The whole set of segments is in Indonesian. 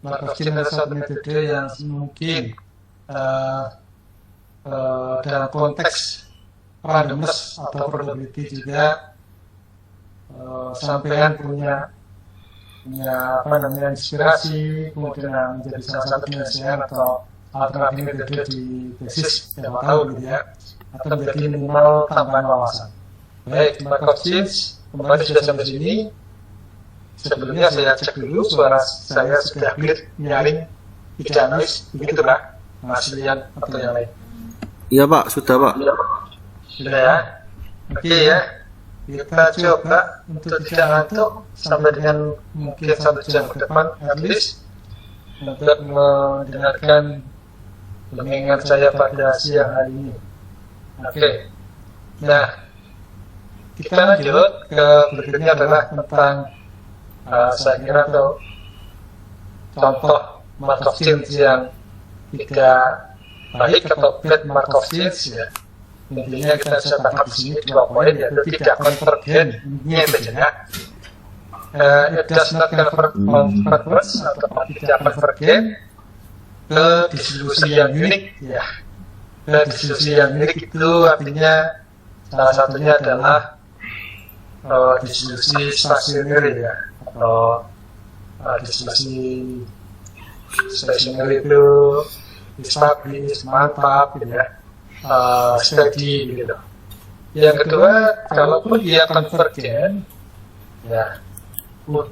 Markov chain adalah suatu metode yang mungkin dalam konteks randomness atau probability juga sampean punya inspirasi, kemudian menjadi salah satu penyelesaian atau alternatif metode di tesis, siapa tahu gitu ya, atau menjadi minimal tambahan wawasan. Baik, Markov chain kembali sudah sampai sini. Sebelumnya saya cek dulu suara saya sudah clear, nyaring, tidak noise, begitu Pak, Mas Lian atau yang lain. Iya Pak, sudah Pak. Sudah ya. Oke ya. Kita coba untuk tidak ngantuk sampai dengan mungkin 1 jam ke depan at least untuk mendengarkan bimbingan saya pada siang hari ini. Oke. Nah, kita lanjut ke berikutnya adalah tentang saya kira untuk contoh Markov chain yang tidak baik atau bad Markov chain ya. Intinya kita bisa tangkap di sini 2 poin, yaitu tidak konvergen, ini bedanya. It does not converge atau tidak konvergen ke distribusi yang unik ya. Ke distribusi yang unik itu artinya salah satunya adalah distribusi stasioner ya, atau distribusi stasioner itu stabil, mantap gitu ya. Steady gitu. Yang kedua, kalaupun dia konvergen, ya,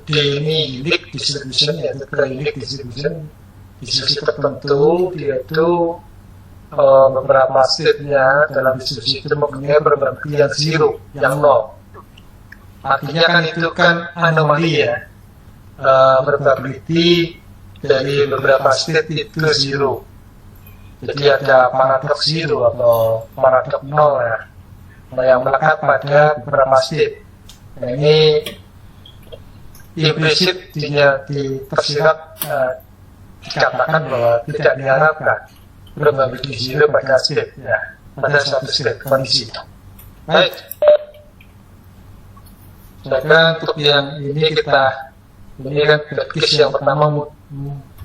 ini unique distribution, yaitu ke unique distribution, distribusi tertentu, yaitu beberapa state-nya dalam distribusi itu mempunyai probability yang 0, yang 0. Artinya kan itu kan anomali ya, probability dari beberapa state itu 0. Jadi ada paradoks 0 atau paradoks 0 ya, yang melekat pada beberapa state. Nah, ini implisit tersirat dikatakan bahwa tidak diharapkan probability 0 pada state ya, pada suatu state kondisi. Baik. Saya untuk yang ini ini kan case yang pertama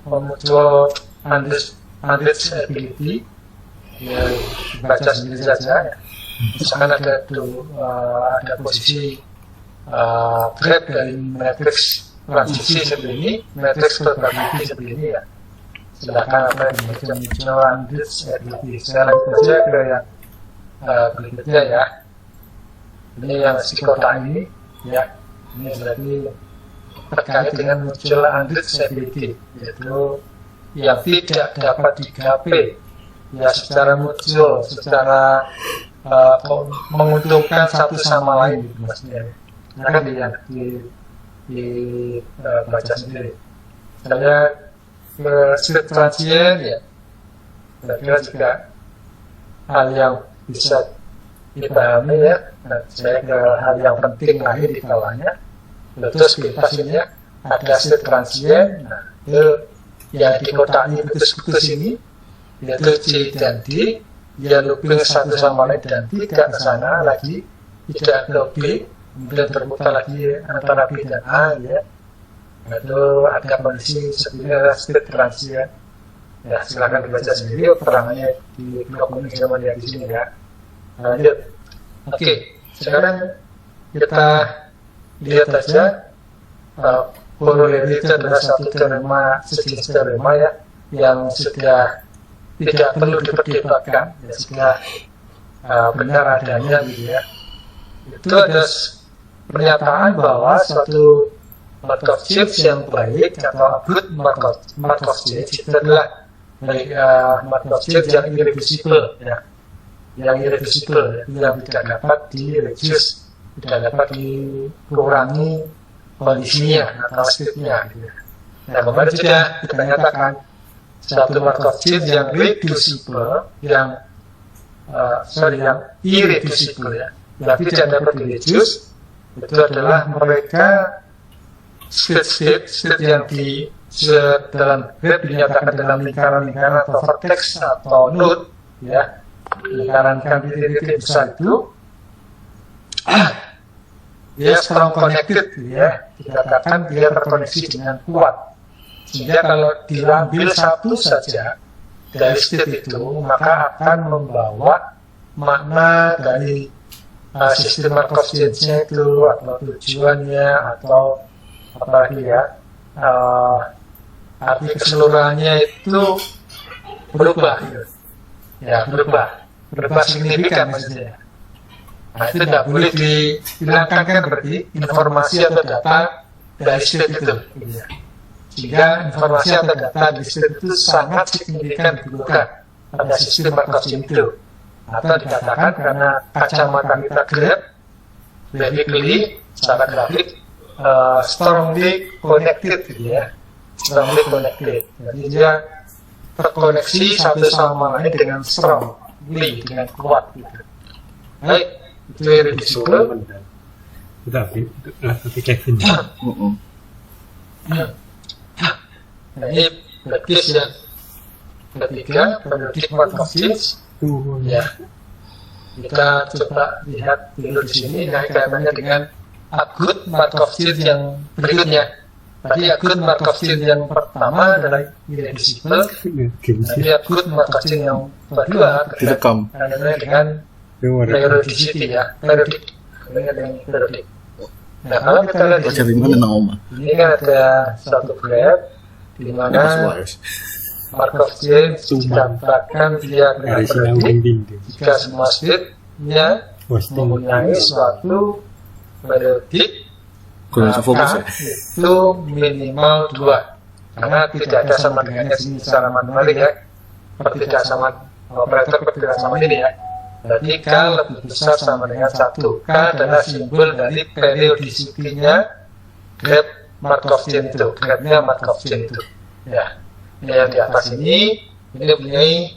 muncul ability ya, baca sendiri saja ya. Misalkan ada posisi graph dari matrix transisi seperti ini, matrix probability seperti ini ya. Silakan apa yang muncul ability. Saya lanjut saja ke yang berikutnya ya. Ini yang si kotak ini ya. Ini berarti terkait dengan muncul ability, yaitu yang tidak dapat digapai ya secara mutual, secara menguntungkan satu sama lain gitu, maksudnya. Nah, kan baca sendiri. Saya ke state transient ya, saya kira juga hal yang bisa dipahami ya. Nah, saya ke hal yang penting lagi di bawahnya, yaitu spekulasinya ada state transient. Nah, itu yang di kotak ini putus-putus ini, yaitu C dan D, dia looping satu sama lain dan tidak ke sana lagi, tidak ke B, kemudian terbuka lagi antara B dan A ya. Itu ada kondisi sebenarnya state transient. Ya, silakan dibaca sendiri keterangannya di blog ini, saya melihat di sini ya. Lanjut. Oke, sekarang kita lihat aja. Corollary itu adalah satu teorema, sejenis teorema ya, yang sudah tidak perlu diperdebatkan, ya, sudah benar adanya gitu ya. Itu ada pernyataan bahwa suatu Markov chain yang baik atau good Markov chain itu adalah Markov chain yang irreducible ya, yang irreducible, yang tidak dapat di-reduce, tidak dapat dikurangi kondisinya atau state-nya gitu. Nah, kemarin sudah kita nyatakan satu Markov chain yang reducible, yang irreducible ya, yang tidak dapat di-reduce, itu adalah mereka state yang di dalam graph dinyatakan dalam lingkaran-lingkaran atau vertex atau node ya, lingkaran titik-titik besar itu dia strong connected ya, dikatakan dia terkoneksi dengan kuat Sehingga kalau diambil satu saja dari state itu, maka akan membawa makna dari sistem Markov chain-nya itu, atau tujuannya, atau apalagi ya, arti keseluruhannya itu berubah, ya berubah signifikan maksudnya. Nah itu tidak boleh dihilangkan kan, berarti informasi atau data dari state itu. Sehingga informasi atau data di state itu sangat signifikan dibutuhkan pada sistem Markov chain itu. Atau dikatakan karena kacamata kita grab, basically secara grafik strongly connected gitu ya, strongly connected. Jadi dia terkoneksi satu sama lain dengan strongly, dengan kuat gitu. Baik, itu irreducible. Tapi Kevin. Nah, ini berarti yang ketiga, periodic Markov chains. Ya, kita coba lihat dulu di sini. Nah, kaitannya dengan Agut Markov chain yang berikutnya. Tadi Agut Markov chain yang pertama adalah irreducible. Tadi Agut Markov chain yang kedua Direkam. kaitannya dengan periodicity ya, periodic. Nah, kalau kita lihat di Baca di sini, mana Naoma? ini kan ada satu graph di mana Markov chain dikatakan dia Dari periodic Sinawinding. jika semua state-nya mempunyai suatu periodik, Kurang bisa fokus ya. itu minimal 2, karena tidak ada sama dengannya secara matematik ya, tidak sama operator tidak sama ini ya. Berarti K lebih besar sama dengan 1. K adalah simbol dari periodicity-nya graph Markov chain itu, graph-nya Markov chain itu ya. Ini yang di atas ini mempunyai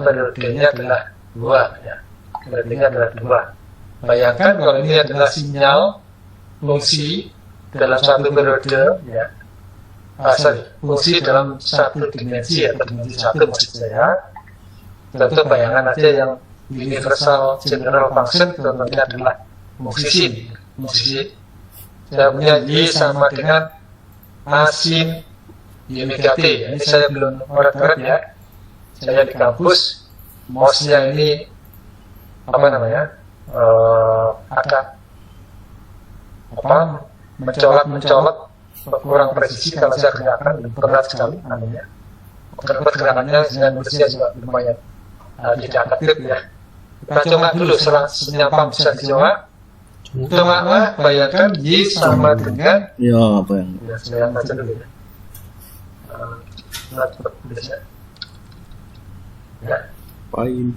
periodenya adalah 2 ya. Periodenya adalah 2. Bayangkan kalau ini adalah sinyal fungsi dalam satu periode ya. Fungsi dalam satu dimensi atau dimensi 1 maksud saya. Tentu bayangan aja yang universal general function contohnya adalah fungsi sin. Saya punya Y sama dengan A sin Y omega T. Ini saya belum ngoret-ngoret ya. Saya di kampus, mouse-nya ini apa namanya? Agak mencolok kurang presisi kalau saya gerakkan, berat sekali namanya. Gerakannya dengan manusia juga lumayan tidak aktif ya. Kita coba dulu senyapam bisa dicoba. Coba bayangkan Y sama dengan Ya, apa yang? ya, saya baca dulu ya. Ya, Pain.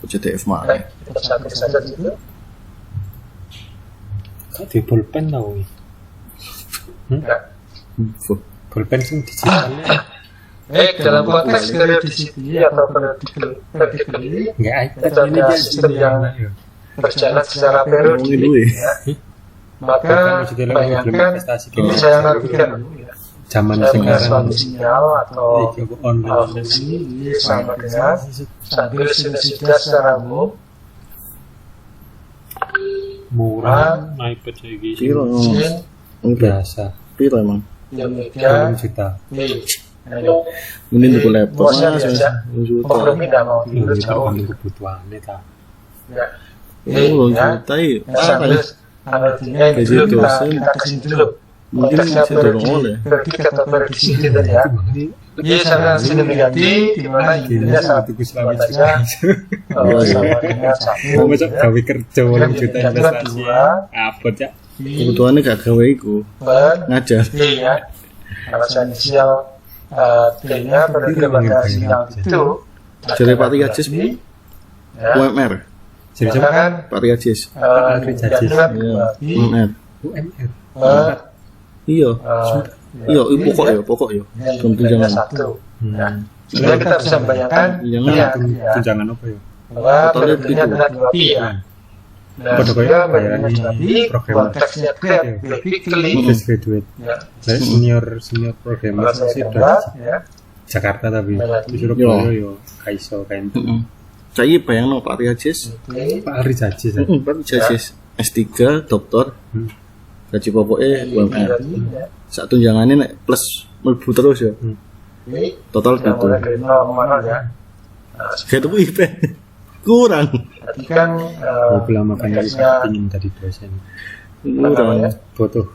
CTF baik, mana? kita catat saja dulu. Kok di pulpen tau ini? Ya. Pulpen sing digitalnya Baik, dalam konteks periodicity atau periodical ini, nggak iPad kita ini ada dia sistem yang enak ya. berjalan secara periodik ya. Maka bayangkan ini saya nafikan dulu ya. Zaman Saya punya sekarang suatu sinyal atau iki online fungsi Y sama dengan sambil sinusoida secara umum murah iPad kayak gitu Piro? sin biasa Piro emang? Y omega 6 juta. Y. Ayo, Mending tuku laptop Bosnya mas. biasa. Kompromi tidak mau Ini tidur juga jauh. kan kebutuhannya ta. Ya. Oh, Ya. juta iya. Nah, sambil analoginya ini dulu kita kasih dulu. Mungkin Konteksnya saya dorong oleh. periodik atau periodicity tadi ya. Y sama sin omega T, di mana Y-nya sangat buat saja sama dengan 1. Mau masuk gawe kerja 8 juta investasi. Apa cak? Kebutuhannya gak gawe iku. Ngajar. T ya. Kalau saya inisial T-nya berarti pada sinyal itu. Jadi Pak Riajis ya. UMR. Jadi siapa? Kan Pak Riajis. diadukan Iya. bagi UMR. UMR. Iya. Iya, pokok ya. Belum tunjangan. 1. Nah, sehingga kita bisa membayangkan Tunjangan. ya, Tunjangan apa ya? bahwa periodenya adalah 2pi ya. Nah, Pada sehingga kayak periodenya bayaran 2pi, program. konteksnya grab, basically Fresh graduate. ya. Saya senior programmer Kalau saya sih coba udah ya, Jakarta tapi Banyak. di Surabaya yo kaiso kayak itu. Saya bayang Pak Riajis. oke. Pak Ari Jaji saya. Pak Riajis S3 doktor. gaji pokoknya UMR. Sak tunjangannya nek plus mlebu terus ya. Total yang gitu. mulai dari 0,0 ya. Kayak itu IP kurang. Tapi kan lama kan tugasnya ingin jadi dosen. Kurang. Butuh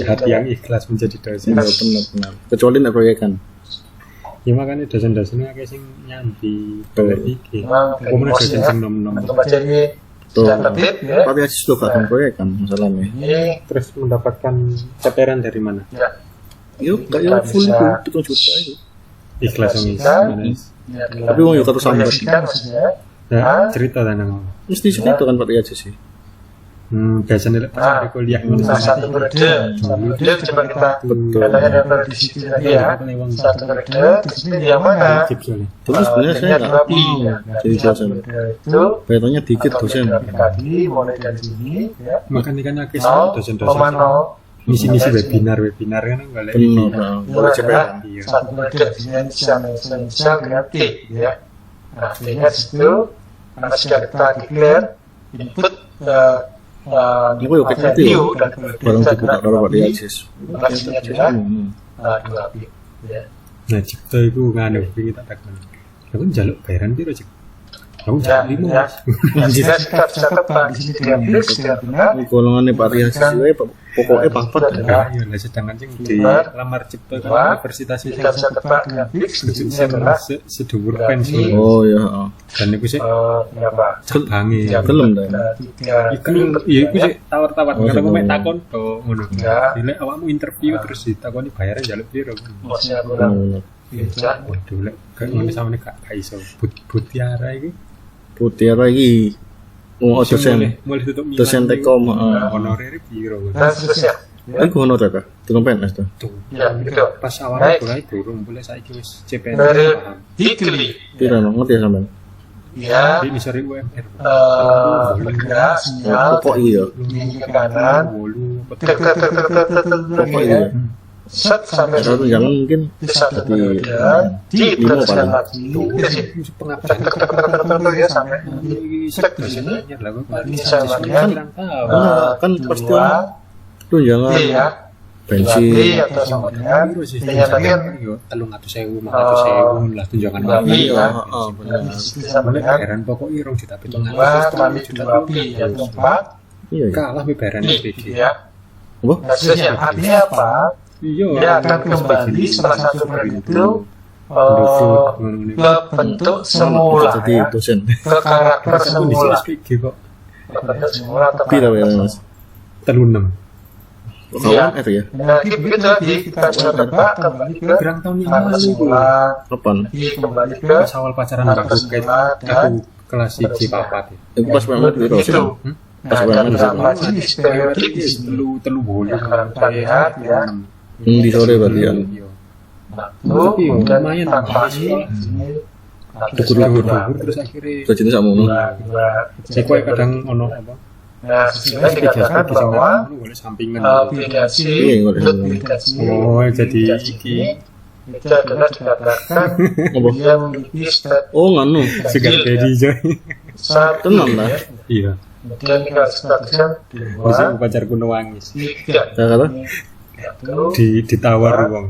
hati yang ikhlas menjadi dosen. Ya benar. Kecuali nek proyekan. Ya makanya dosen-dosen akeh sing nyambi Betul. golek iki. memang Umumnya emosi dosen ya. sing nom-nom. Untuk baca ini Tuh. sudah tertib ya. Tapi aja sudah gak proyekan masalahnya. Ini Terus mendapatkan ceperan dari mana? ya Yuk, kayak full itu 7 juta itu. Ikhlas wong Bisa. Iya. Tapi wong yo kata sambat. maksudnya. Ya, cerita tentang Mesti cerita kan Pak aja sih. biasanya lek pas Nah, kuliah nah, satu periode coba kita Betul. katanya ada di situ tadi ya. Satu periode disiplin yang mana? Terus sebenarnya saya Jadinya nggak 2 pi ya. jadi dosen. Itu Kayaknya dikit atau dosen. tadi mulai dari sini ya. Makanya kan akeh 0,0 dosen-dosen misi-misi webinar kan golek Benar. iki. itu adalah Iya. satu periode inisial dengan T ya. Nah, T-nya di situ karena sudah kita declare input Iku yo kayak gitu view ya. dan Barang dibuka karo Pak Aziz. Maksudnya adalah 2 pi ya. Nah, cipta iku nganu iki tak takon. Aku njaluk bayaran piro, Cik? Aku Ya, njaluk 5. ya. Nah, jika kita bisa tepat di sini dengan klik dengan benar, Golongannya Pak Aziz wae pokoknya papat ya. Ya, lah sedangkan sing di Bar. lamar cipta Dua. kan universitas itu kita bisa tepat dengan klik ini adalah sedhuwur berarti pensiun. Oh ya, heeh. Dan iku sih berapa? bangi. Ya, Gelem dah. Tiga Iku ya iku sih tawar-tawar Oh, karena mek sedang. takon to ngono. Ya. Nek awakmu interview terus ditakoni bayaran njaluk piro. maksudnya kurang Oh, bijak. Waduh lek gak ngono sampe gak iso. Butiara iki Putih lagi. Oh, dosen. mulai tutup Milan. Dosen Tekom, heeh. Honorer piro. Dan seterusnya. Ya. Iku ono ta, Kak? Dengan PNS tuh. Tuh. Ya, gitu. Pas awal Baik. mulai turun boleh saiki wis CPNS Dari paham. Dikli Tidak no, ngerti ya sampean. ya Di misori UMR. bergerak sinyal Pokok iya. di ke kanan Wolu tek tek tek tek tek tek tek Pokok ya. iya. Set sampai Satu jangan mungkin di satu jadi periode diteruskan lagi ke sini pengapa tek tek tek tek tek tek tek ya sampai cek di sini lah kok bisa melihat kan pasti dua tuh jangan T ya bensin. T atau sama dengan T-nya tadi kan 300.000 400.000 lah tunjangan dua pi Iya, ya heeh, benar. sama dengan bayaran pokok irong juta 2 kali 2 pi yaitu 4 Iya, iya. kalah bayaran pi SPG ya. Apa? Nah, seterusnya artinya apa? iya Dia akan kembali setelah satu periode itu ke bentuk semula Jadi ya, dosen. ke karakter aku di semula, SPG kok ke bentuk semula atau Pira ya, karakter Mas? terus 6 Kawan F ya? Nah, begitu lagi kita bisa tebak kembali ke gerang tahun yang karakter lalu semula, Kapan? kembali ke pas awal pacaran aku kayak aku kelas 1 papat Itu pas banget itu. itu. Nah, dan tambah jenis stereotip di sini. telu bolu Yang akan kita lihat ya, Di sore berarti ya. satu, kemudian lumayan. tanpa ini, dukur terus akhirnya Udah jenis sama dua. saya kok kadang ono apa Nah, sehingga dikatakan bahwa boleh sampingan aplikasi Iya, nggak ada. aplikasi oh jadi iki itu adalah dikatakan Apa? dia memiliki stat Oh, nganu. segar jadi coy satu Tenang lah. ya. iya Kemudian kita statuskan bisa 2, pacar kuno wangis 3 Saya kata, ditawar uang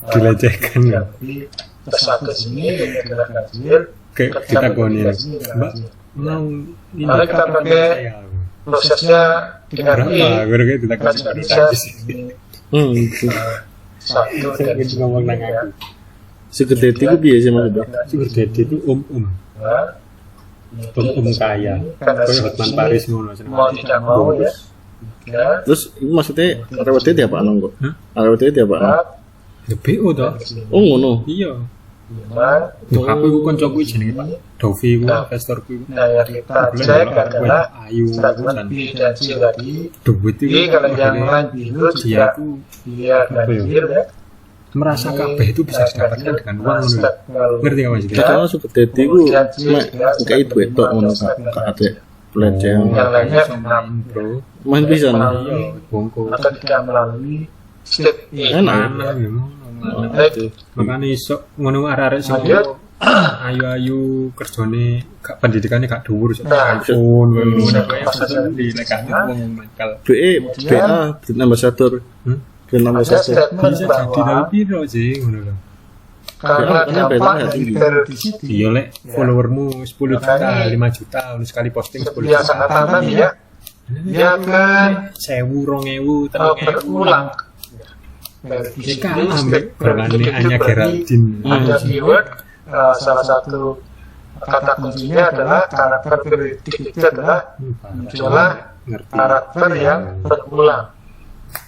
dilecehkan ya tapi status ini yang adalah kecil ke kita koni mbak mau ini Lalu kita pakai saya prosesnya dengan berapa gue kayak tidak kita kasih juga bisa itu. satu saya dan ingin ngomong nang aku Segede itu biasa sih maksudnya. sugar daddy itu kaya kayak Hotman Paris ngono mau tidak mau ya ya Terus itu maksudnya RWT tiap anak kok. Hah? RWT tiap anak. ya BO toh Oh, ngono. iya 5. aku iku kancaku jenenge Pak Dovi ku investorku iku Nah, yang kita cek adalah ayu statement dan B dan C tadi. duit Jadi itu kalau yang lain biru dia juga itu dia banjir ya. merasa kabeh itu bisa didapatkan dengan uang ngono ngerti gak maksudnya Kalau Sugar Daddy ku mek kayak duit tok ngono Kak adek pelecehan. Yang lainnya main bro Main bisa nih. iya bongko atau tidak melalui step E. Enak. mana ya Baik. makanya iso ngono arek-arek sing Lanjut. ayu-ayu kerjane gak pendidikannya gak dhuwur sok Nah, iPhone ngono maksudnya di lekane wong nakal. BA brand ambassador. Brand ada ambassador. statement Bisa jadi bahwa tapi piro sih ngono lho. karena Karena dampak bedanya dari tinggi. periodicity Iya lek followermu 10 juta, 5 juta lu sekali posting 10 biasa juta. tanam ya dia akan 1000, 2000, 3000 berulang. Ini kalah ambek golongannya Anya Geraldine. Ada keyword salah satu kata kuncinya adalah karakter periodic itu adalah adalah Ngerti. karakter yang berulang.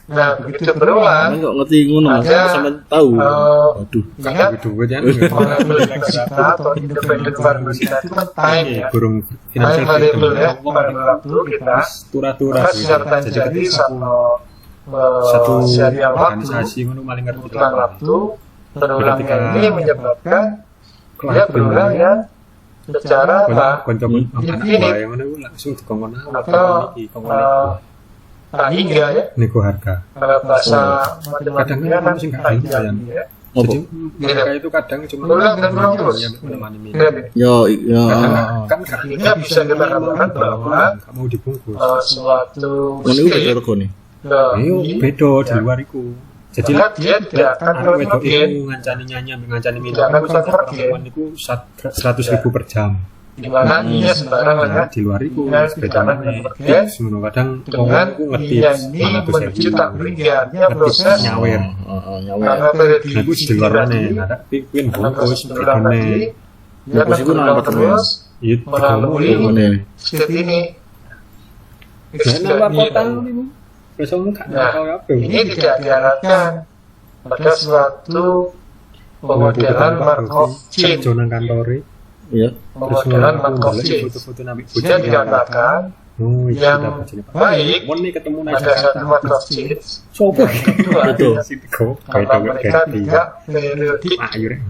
Nah, begitu berulang, Kan kok ngerti ngono Mas, Ada, sampe tahu. Waduh. ingat Duit ya. variable kita atau independent variable kita itu kan time ya. Burung Time financial variable ya, freedom. variable waktu kita Tura-tura maka gitu. secara time Jadi jadi ketika satu serial waktu organisasi ngono maling ngerti ulang waktu berulangnya Ketika ini menyebabkan dia kelas berulang ya secara apa konco anak Ini. wae ngono ku langsung dikongkon atau tak hingga ya nego harga. kalau bahasa Kadang matematika kan kan sing gak tak hingga ya. hingga ya. Apa? Jadi mereka itu kadang cuma Berulang dan berulang terus. menemani minum. Dan Ya, ya. Kadang kan gak Artinya bisa kita katakan bahwa gak mau dibungkus. suatu Ngono iku state beda regane. Ayo beda di luar iku. Jadi maka dia tidak akan aku wedok konvergen iku ngancani nyanyi ngancani minum. Tidak akan bisa konvergen. Pertemuan iku 100.000 per jam. di mana ini sembarang ya Di luar iku Dengan beda tidak meneh. konvergen Semono kadang wong dengan iku ngerti dia ini 100.000. menuju tak hingga artinya Ngerti proses nyawer. Nyawer. karena periode Nah, iku di luar maneh. Ada pin karena proses bungkus berulang tadi begene. dia akan Bungkus itu berulang nambah terus Iya, melalui Ngene. state ini jangan nambah Ini. kota niku. Besokmu gak Nah, tahu apa. ini tidak diarahkan pada suatu pemodelan Markov chain Jonan kantore. Iya. pemodelan Markov chain Foto-foto nabi dia dikatakan Oh, yang baik Mon nih ketemu pada satu Markov chain Sopo? kedua Betul. Sitko. karena mereka tidak periodik Ayo rek.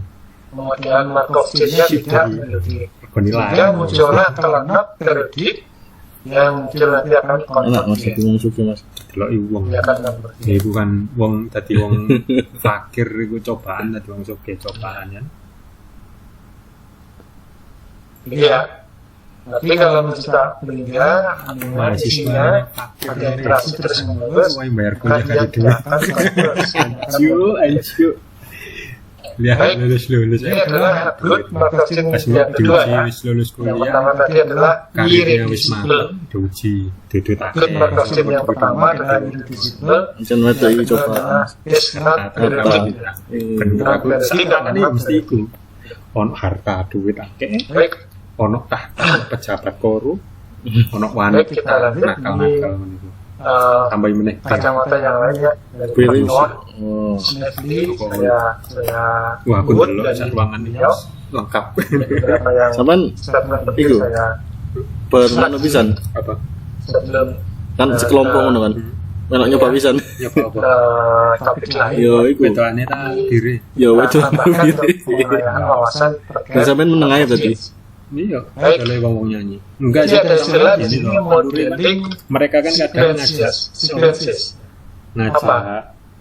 pemodelan Markov chain-nya tidak periodik Konila. dia muncullah kelengkap periodik yang muncul nanti akan Enak Mas, konflik bingung suki Mas. Delok iku wong. dia akan konflik Ya iku kan wong dadi wong fakir iku cobaan dadi wong sugih cobaan ya. iya tapi kalau kita berikan dengan isinya fakir ada interaksi terus menerus Wah, bayar akan kuliah dia kali dua. akan konflik Anju. Lihat Baik. lulus. ini adalah good Markov chain Pas yang kedua diuji ya wis lulus yang kuliah. pertama tadi adalah Karirnya wis irreducible mantap, diuji, dudut good Markov chain yang pertama adalah irreducible Jan wedok iki kedua coba. adalah is not periodic Kedua aku sakane mesti iku. Ono harta duit akeh, baik ono tahta pejabat korup, ono Baik, kita wanita lanjut. nakal-nakal ngono. eh, Tambahin meneh. kacamata yang lainnya dari Pilih. Noah Oh. Nesli saya Wah, aku good delok dari sak ruangan iki beliau lengkap. beberapa yang Sampean statement Iku. penting saya bermanu pisan. Apa? sebelum Kan sekelompok ngono kan. Melok nyoba pisan. Nyoba apa? topik lain Yo iku. Bedane ta diri. Yo wedok. tambahkan pengayaan wawasan Dan terkait sampean meneng aja tadi. Iya, Baik. oleh wong nyanyi. Enggak jadi ada istilah di ini sini loh. modeling Mereka kan kadang ngajak sequences ngajak Apa?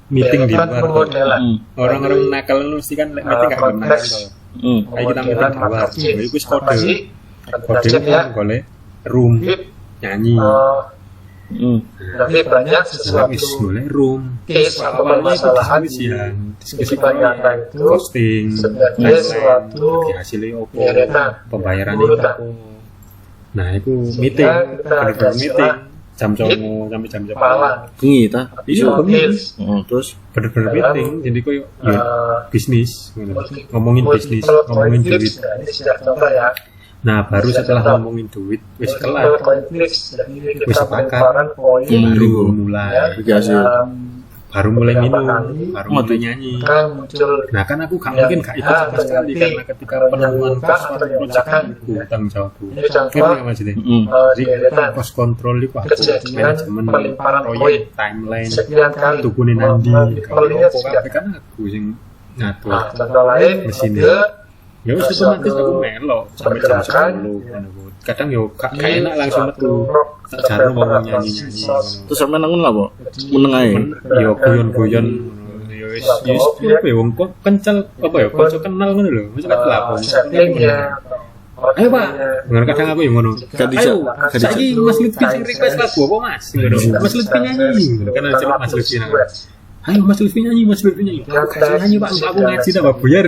meeting di Deretan luar. pemodelan Orang-orang nakal lu mesti kan meeting gak pernah konteks kantor. Hmm. Kayak kita meeting pemodelan di luar. Markov chain Nah, iku apa kode. sih Kode chain ya itu golek room Hip, nyanyi. Hmm. berarti banyak sesuatu Wis golek room. case atau Awalnya permasalahan diskusi yang diskusi kehidupan nyata itu posting sebenarnya timeline, suatu hasilnya opo, deretan pembayaran urutan. itu. Nah, itu Sehingga meeting, kita ada bener-bener meeting istilah jam songo sampai jam malang Bengi ta? Iya, so, bener. hills Oh, terus bener-bener Dalam, meeting. Jadi koyo ya bisnis, ngono. multi- ngomongin bisnis, multiple ngomongin conflicts. duit. Nah, ini sudah contoh ya Nah, baru Sudah setelah contoh. ngomongin duit, wis multiple kelar. conflicts. Jadi Wis kita sepakat. melemparan poin Baru Hmm. mulai, ya, Biasa. dalam baru mulai beberapa minum, kali. baru mulai nyanyi. kan muncul Nah, kan aku gak yang mungkin gak ikut A sama sekali berarti karena ketika yang penemuan buka cost atau yang control belakang. itu tanggung jawabku. ini contoh Ngerti gak maksudnya? heeh. Jadi deretan cost control itu aku Kejadian manajemen pelimparan poin. proyek timeline sekian kali tukune nandi Multiple-nya kalau sudah. apa kan aku sing ngatur. Nah, contoh lain Mesin. ide Ya wis otomatis aku melo sampai jam pergerakan. 10 ngono ku. Kadang yo gak enak langsung metu. Tak jarum mau nyanyi-nyanyi ngono. Terus sampean nang ngono apa? Meneng ae. Yo guyon-guyon ngono. Yo wis apa ya wong kok kencal apa ya kanca kenal ngono lho. Wis kat lapor. settingnya Ayo Pak, ngono kadang aku yang ngono. Ayo, saiki Mas Lutfi sing request lagu apa Mas? Ngono. Mas Lutfi nyanyi. Karena celuk Mas Lutfi nang. Ayo Mas Lutfi nyanyi, Mas Lutfi nyanyi. Saya nyanyi Pak, aku ngaji tambah buyar.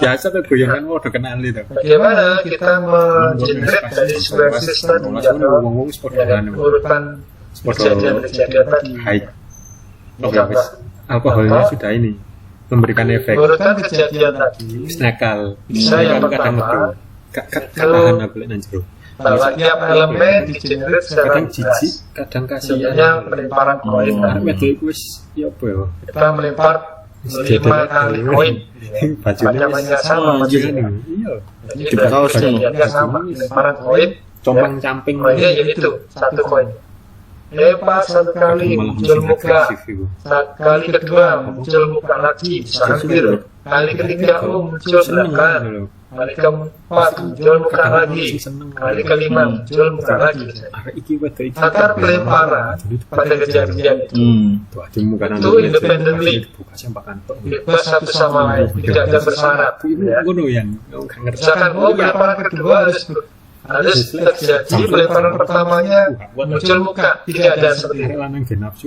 Biasa tuh goyangan mau udah kenal itu. bagaimana kita mengenerate dari sebuah sistem Ngomong sport kan. urutan kejadian-kejadian tadi. Hai. Oke, wis. Alkoholnya sudah ini memberikan efek. Urutan kejadian tadi Nakal. bisa yang kadang pertama tahan aku lek nang jero. bahwa tiap elemen digenerate secara Kadang jijik, kadang kasihan. Contohnya pelemparan koin. Arep wedok iku wis ya apa ya? Kita melempar 5 kali koin. Panjangnya sama Iya. Jadi Di kaos kejadiannya sama. Pelemparan koin. Compang-camping. Koinnya ya itu satu koin. Lempar satu kali muncul muka. Kali kedua muncul muka lagi hampir. Kali ketiga muncul belakang. Kali keempat muncul muka lagi. Kali kelima muncul muka lagi. Akar pelemparan pada kejadian itu itu independently bebas satu sama lain, tidak ada bersyarat. Ya. Misalkan pelemparan kedua harus terjadi pelemparan pertamanya muncul muka, tidak ada seperti itu.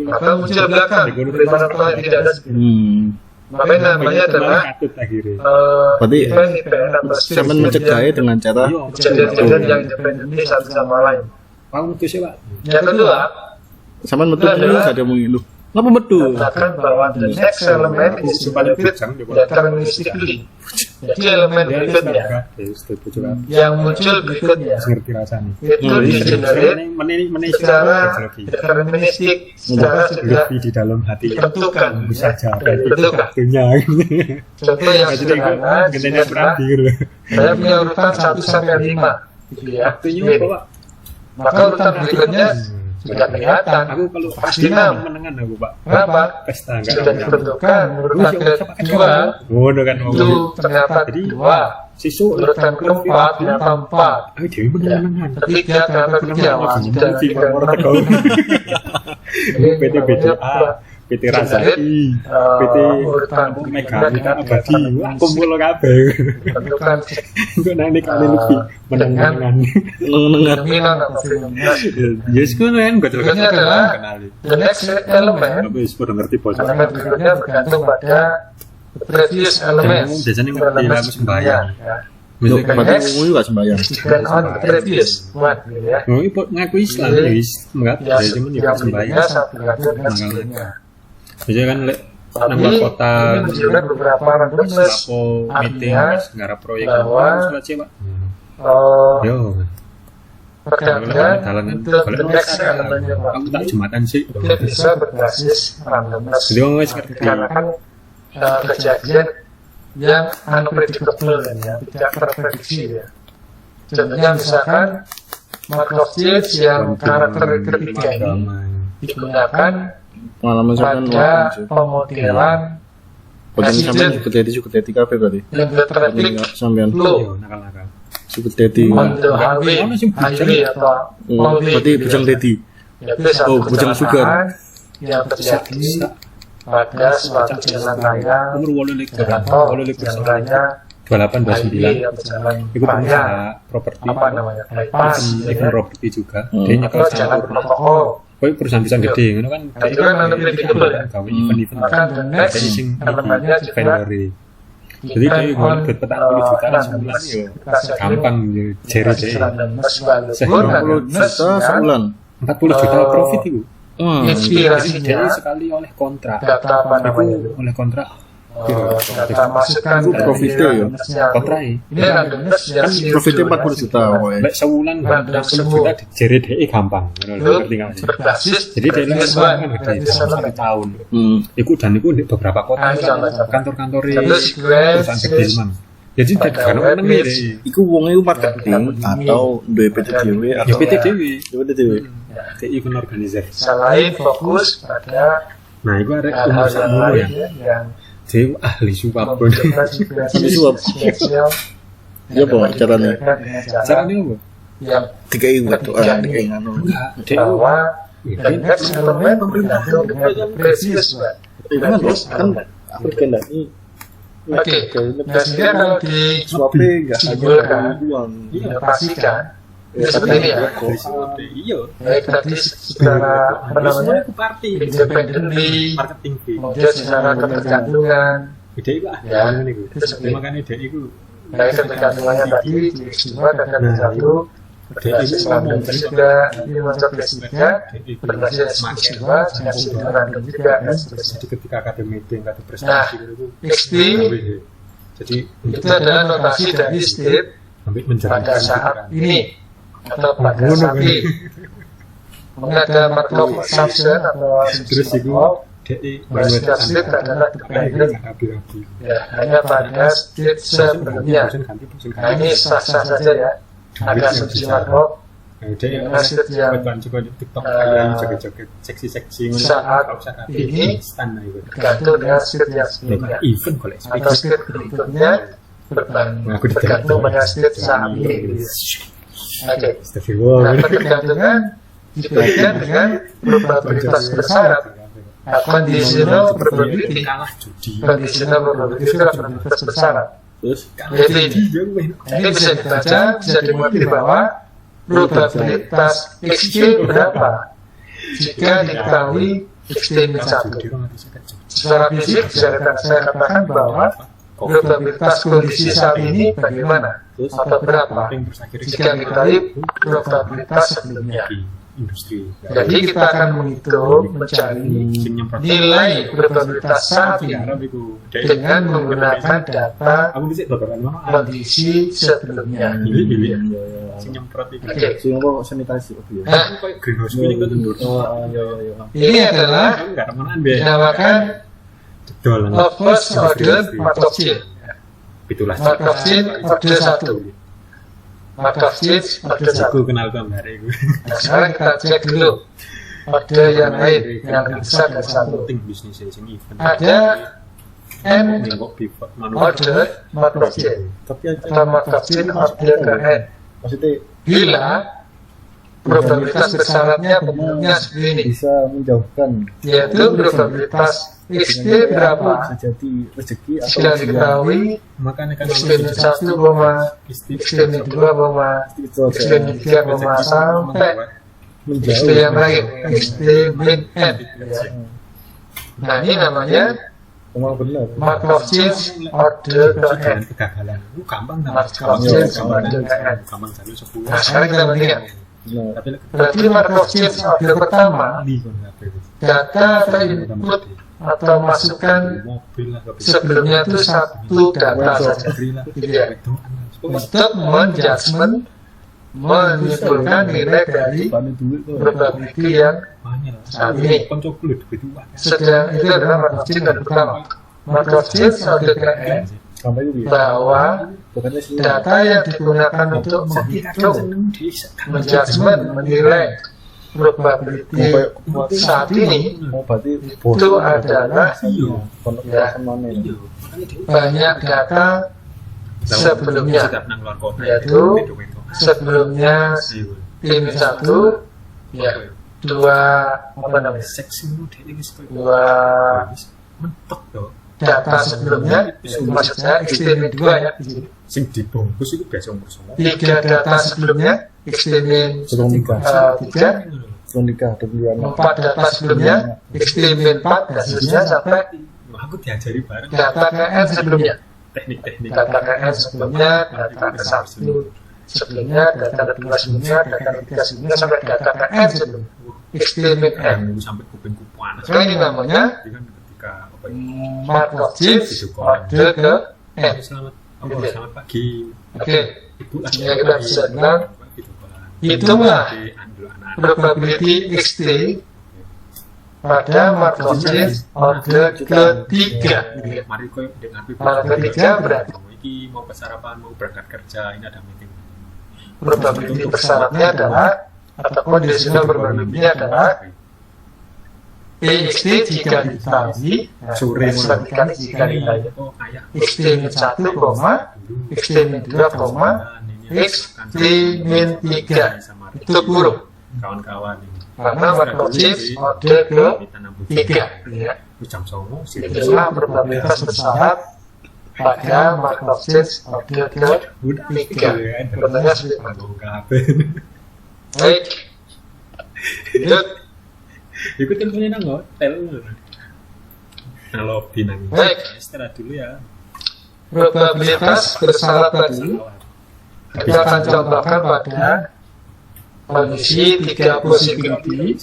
Maka muncul belakang, pelemparan pertama tidak ada seperti itu. Maka namanya adalah Berarti event atau sampean mencegahnya dengan cara kejadian-kejadian yang independen satu sama lain. Yang kedua, sampean metu dulu gak ada mungkin lu. Ngapa metu? katakan bahwa the next element is developed deterministically. Jadi elemen berikutnya yang muncul berikutnya itu digenerate secara deterministik, secara sudah di dalam hati ditentukan. saja Ditentukan. Contoh yang sederhana, saya punya urutan 1 sampai 5, gitu ya. Maka urutan berikutnya sudah kelihatan, aku kalau pasti 6. menengan aku Pak Kenapa? pesta Sudah ditentukan urutan kedua ngono kan itu ternyata 2, urutan keempat ternyata 4, ayo dewe menengan ketiga ternyata 3, wah sudah PT BCA PT Rasaki PT urutan Mega Abadi kumpul kabeh tentukan kok nang nek kali lebih menengan Nengan. dominan atau feminas. yes kan betul Ini adalah kenali the next element. tapi sudah ngerti bos Elemen berikutnya bergantung pada the previous element. biasanya ngerti aku sembahyang Ya. Lu misalkan berarti kamu juga sembahyang. Depend on the previous one, gitu ya. oh itu ngaku Islam ya wis enggak Ya, ya cuman ya yang sembahyang biasa bergantung dengan sebelumnya. biasanya kan lek nang Tapi kota ini menunjukkan beberapa randomness lapo meeting artinya ngarap proyek bahwa surat Pak eh, yo pergantian untuk the next element yang aku tak jumatan sih itu bisa berbasis randomness. jadi orang wis ngerti Karena kan kejadian yang unpredictable ya, tidak terprediksi ya. Contohnya misalkan Markov-Chain yang karakter ketiga ini digunakan Pengalaman sampean pada pemodelan Padahal sampean juga tadi kafe berarti. Electromatic Sampean flow yo nakal-nakal juga tadi. on the highway atau mobil. Berarti bujang tadi. Itu satu Oh, bujang sugar. kecelakaan yang terjadi pada suatu jalan raya umur 8 dengan tol jalan raya 28 highway 29 atau jalan itu raya pengusaha properti apa namanya bypass gitu even ya. properti juga Hmm. dia Atau jalan protokol. kok perusahaan gede ngono kan Nah, itu kan unpredictable ya. gawe event-event Maka the next elemennya juga Februari jadi dia ngomong buat petang 10 juta langsung bulan yo gampang yo jere deh 50 juta sebulan. 40 juta profit itu inspirasinya jadi sekali oleh kontrak data apa namanya itu? oleh kontrak Data masukan Itu profitnya ya? kontrak ini randomness yang Profitnya 40 juta pokoknya. lek sebulan Random 10 juta jere deh gampang ngono itu lho ngerti nggak sih berbasis jadi dia previous langsung one, kan gede previous dalam element. 1 tahun Hmm. iku dan iku di beberapa kota Nah, ini contoh-contoh. kantor-kantor Satu perusahaan gede sequence memang jadi tidak kan meneng deh Iku wong iku marketing atau duwe PT dhewe ya atau PT dewi PT dhewe. kayak event organizer selain fokus pada nah itu ada hal-hal umur yang sakmono lain ya ya, yang jadi ahli suap pun memberikan inspirasi Ahli suap. spesial Ya apa caranya? dengan cara caranya apa yang Dikai waktu dikai ngono. enggak dia bahwa the next element bergantung dengan the previous one. Kan aku kendaki. Oke, nah sehingga kalau Suapnya enggak disimpulkan, uang. dipastikan, itu seperti ini ya. Iya. Baik tadi secara apa namanya independently, marketing fee. kemudian secara ketergantungan, Ide itu Ya, ada niku. itu sebenarnya. Makanya ide itu baik ketergantungannya tadi di dua dan satu berbasis random juga, ini muncul ketiga berbasis dua dengan sistem random juga dan seterusnya. jadi ketika ada meeting, ada prestasi itu XT jadi itu adalah notasi dari state ambil menjalani pada saat ini atau pada saat ini. Mungkin ada Markov assumption atau terus assumption itu of DI bahwa state adalah dependent ya hanya pada state sebelumnya. Nah ini sah-sah saja ya. Ada asumsi Markov dengan state yang TikTok kayak joget-joget seksi-seksi saat ini stand itu bergantung dengan state yang sebelumnya event kalau atau state berikutnya bergantung pada state saat ini. Oke. Nah, ketergantungan dibagikan dengan probabilitas bersyarat. Conditional probability. Conditional probability itu adalah probabilitas bersyarat. Terus Jadi ini bisa dibaca, bisa dimengerti bahwa probabilitas XT berapa jika diketahui XT min 1. Secara fisik bisa saya katakan bahwa probabilitas kondisi saat ini bagaimana atau berapa jika diketahui probabilitas sebelumnya. Industri Jadi kita akan menghitung, mencari nilai probabilitas saat ini dengan menggunakan data aku bisa bakaran mana kondisi sebelumnya. pilih sing nyemprot itu Oke. sing apa sanitasi oke ya. Nah, kayak greenhouse feeling itu ndur ini adalah enggak temenan be dinamakan dolan first order Markov chain. itulah Markov chain order 1. Markov chain order 1. aku kenal gambar itu Nah, sekarang kita cek dulu order yang lain yang lebih besar dari 1. penting bisnis sing event Ada n kok pivot order Markov chain Tapi atau Markov chain order ke n maksudnya bila probabilitas bersyaratnya bentuknya seperti ini, bisa menjauhkan yaitu probabilitas XT berapa bisa jadi rezeki atau jika diketahui makanya kan XT min 1, XT min 2, XT min 3, sampai XT yang terakhir XT min n. Nah ini namanya memang benar. Markov chain order ke n. kegagalan itu gampang Markov chain order ke n. gampang jadi 10 Nah sekarang kita bandingkan. Benar. tapi Berarti Markov chain order pertama data atau input atau masukan mobil lah sebelumnya itu satu data saja gitu ya. Untuk menjudgment menyimpulkan nilai dari Panen duit tuh. probability yang saat ini sedang itu adalah Markov chain order pertama. Markov chain order ke n Sampai itu ya. bahwa Bukannya sih data yang digunakan untuk menghitung menjudgment menilai probability saat ini mau berarti itu adalah ya mana ya. banyak data sebelumnya, yaitu sebelumnya tim 1 ya dua apa namanya dua data sebelumnya maksud saya XT min 2 ya sing dibungkus itu biasa umur semua 3 data sebelumnya XT min Sebelum nikah. 3 Sebelum nikah ada bulan. 4 data sebelumnya XT min 4 dan seterusnya sampai aku diajari bareng data KN sebelumnya teknik-teknik data KN sebelumnya, data ke-1 sebelumnya, data ke-2 sebelumnya, data ke-3 sebelumnya, sampai data KN sebelumnya XT min N. sampai kupingku panas Sekarang ini namanya jadi kan ketika apa ya Markov chain order ke N. selamat selamat pagi Oke, ibu sehingga kita bisa bilang gitu Pak. hitunglah Jadi, anak-anak probability XT pada Markov chain order ketiga. mari koyo dengan Markov ketiga berarti iki mau ke sarapan mau berangkat kerja ini ada meeting probability bersyaratnya adalah atau conditional probability adalah PXT jika diketahui Sore setelah dikali jika dikali oh ayah XT min 1, XT min 2, XT min 3 itu kurung kawan-kawan ini karena Markov-Chain mode ke-3 ya. jam 09.00 sih. Itulah probabilitas bersyarat pada Markov-Chain mode ke-3. Contohnya seperti itu. Baik. Lanjut. Ikut teleponnya nang hotel. Nang lobby nang. Baik. Istirahat dulu ya. Probabilitas bersyarat tadi kita akan contohkan pada kondisi 3 possibility,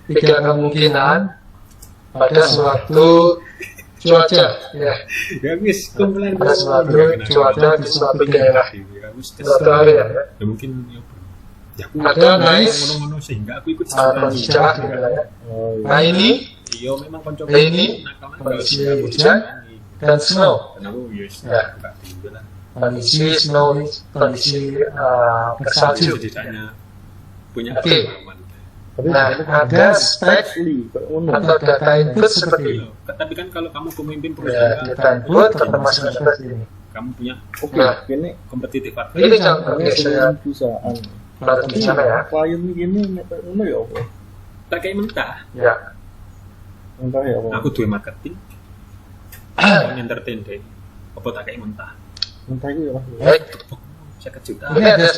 3 kemungkinan pada suatu cuaca ya, Wis kumpulan pada suatu cuaca di suatu daerah, suatu area ya. Ya mungkin ya aku Ada nice ngono-ngono sehingga aku ikut kondisi cerah gitu ya. Nah ini iya memang konco ini kondisi hujan dan snow. Ya. Kondisi snow, kondisi bersalju. setidaknya punya Oke. pengalaman. Nah, ada spek atau data input seperti ini. Tapi kan kalau kamu pemimpin Ya, perusahaan, data input termasuk seperti ini. kamu punya Nah, Ini kompetitif ini advantage. contohnya saya perusahaan. baru bicara ya. Klien ini ngono ya apa? Tak kayak mentah. Ya, Entah ya apa. Aku duwe marketing. Entertain deh. Apa tak kayak mentah? Entah itu ya. baik. Saya kejutan. Ini ada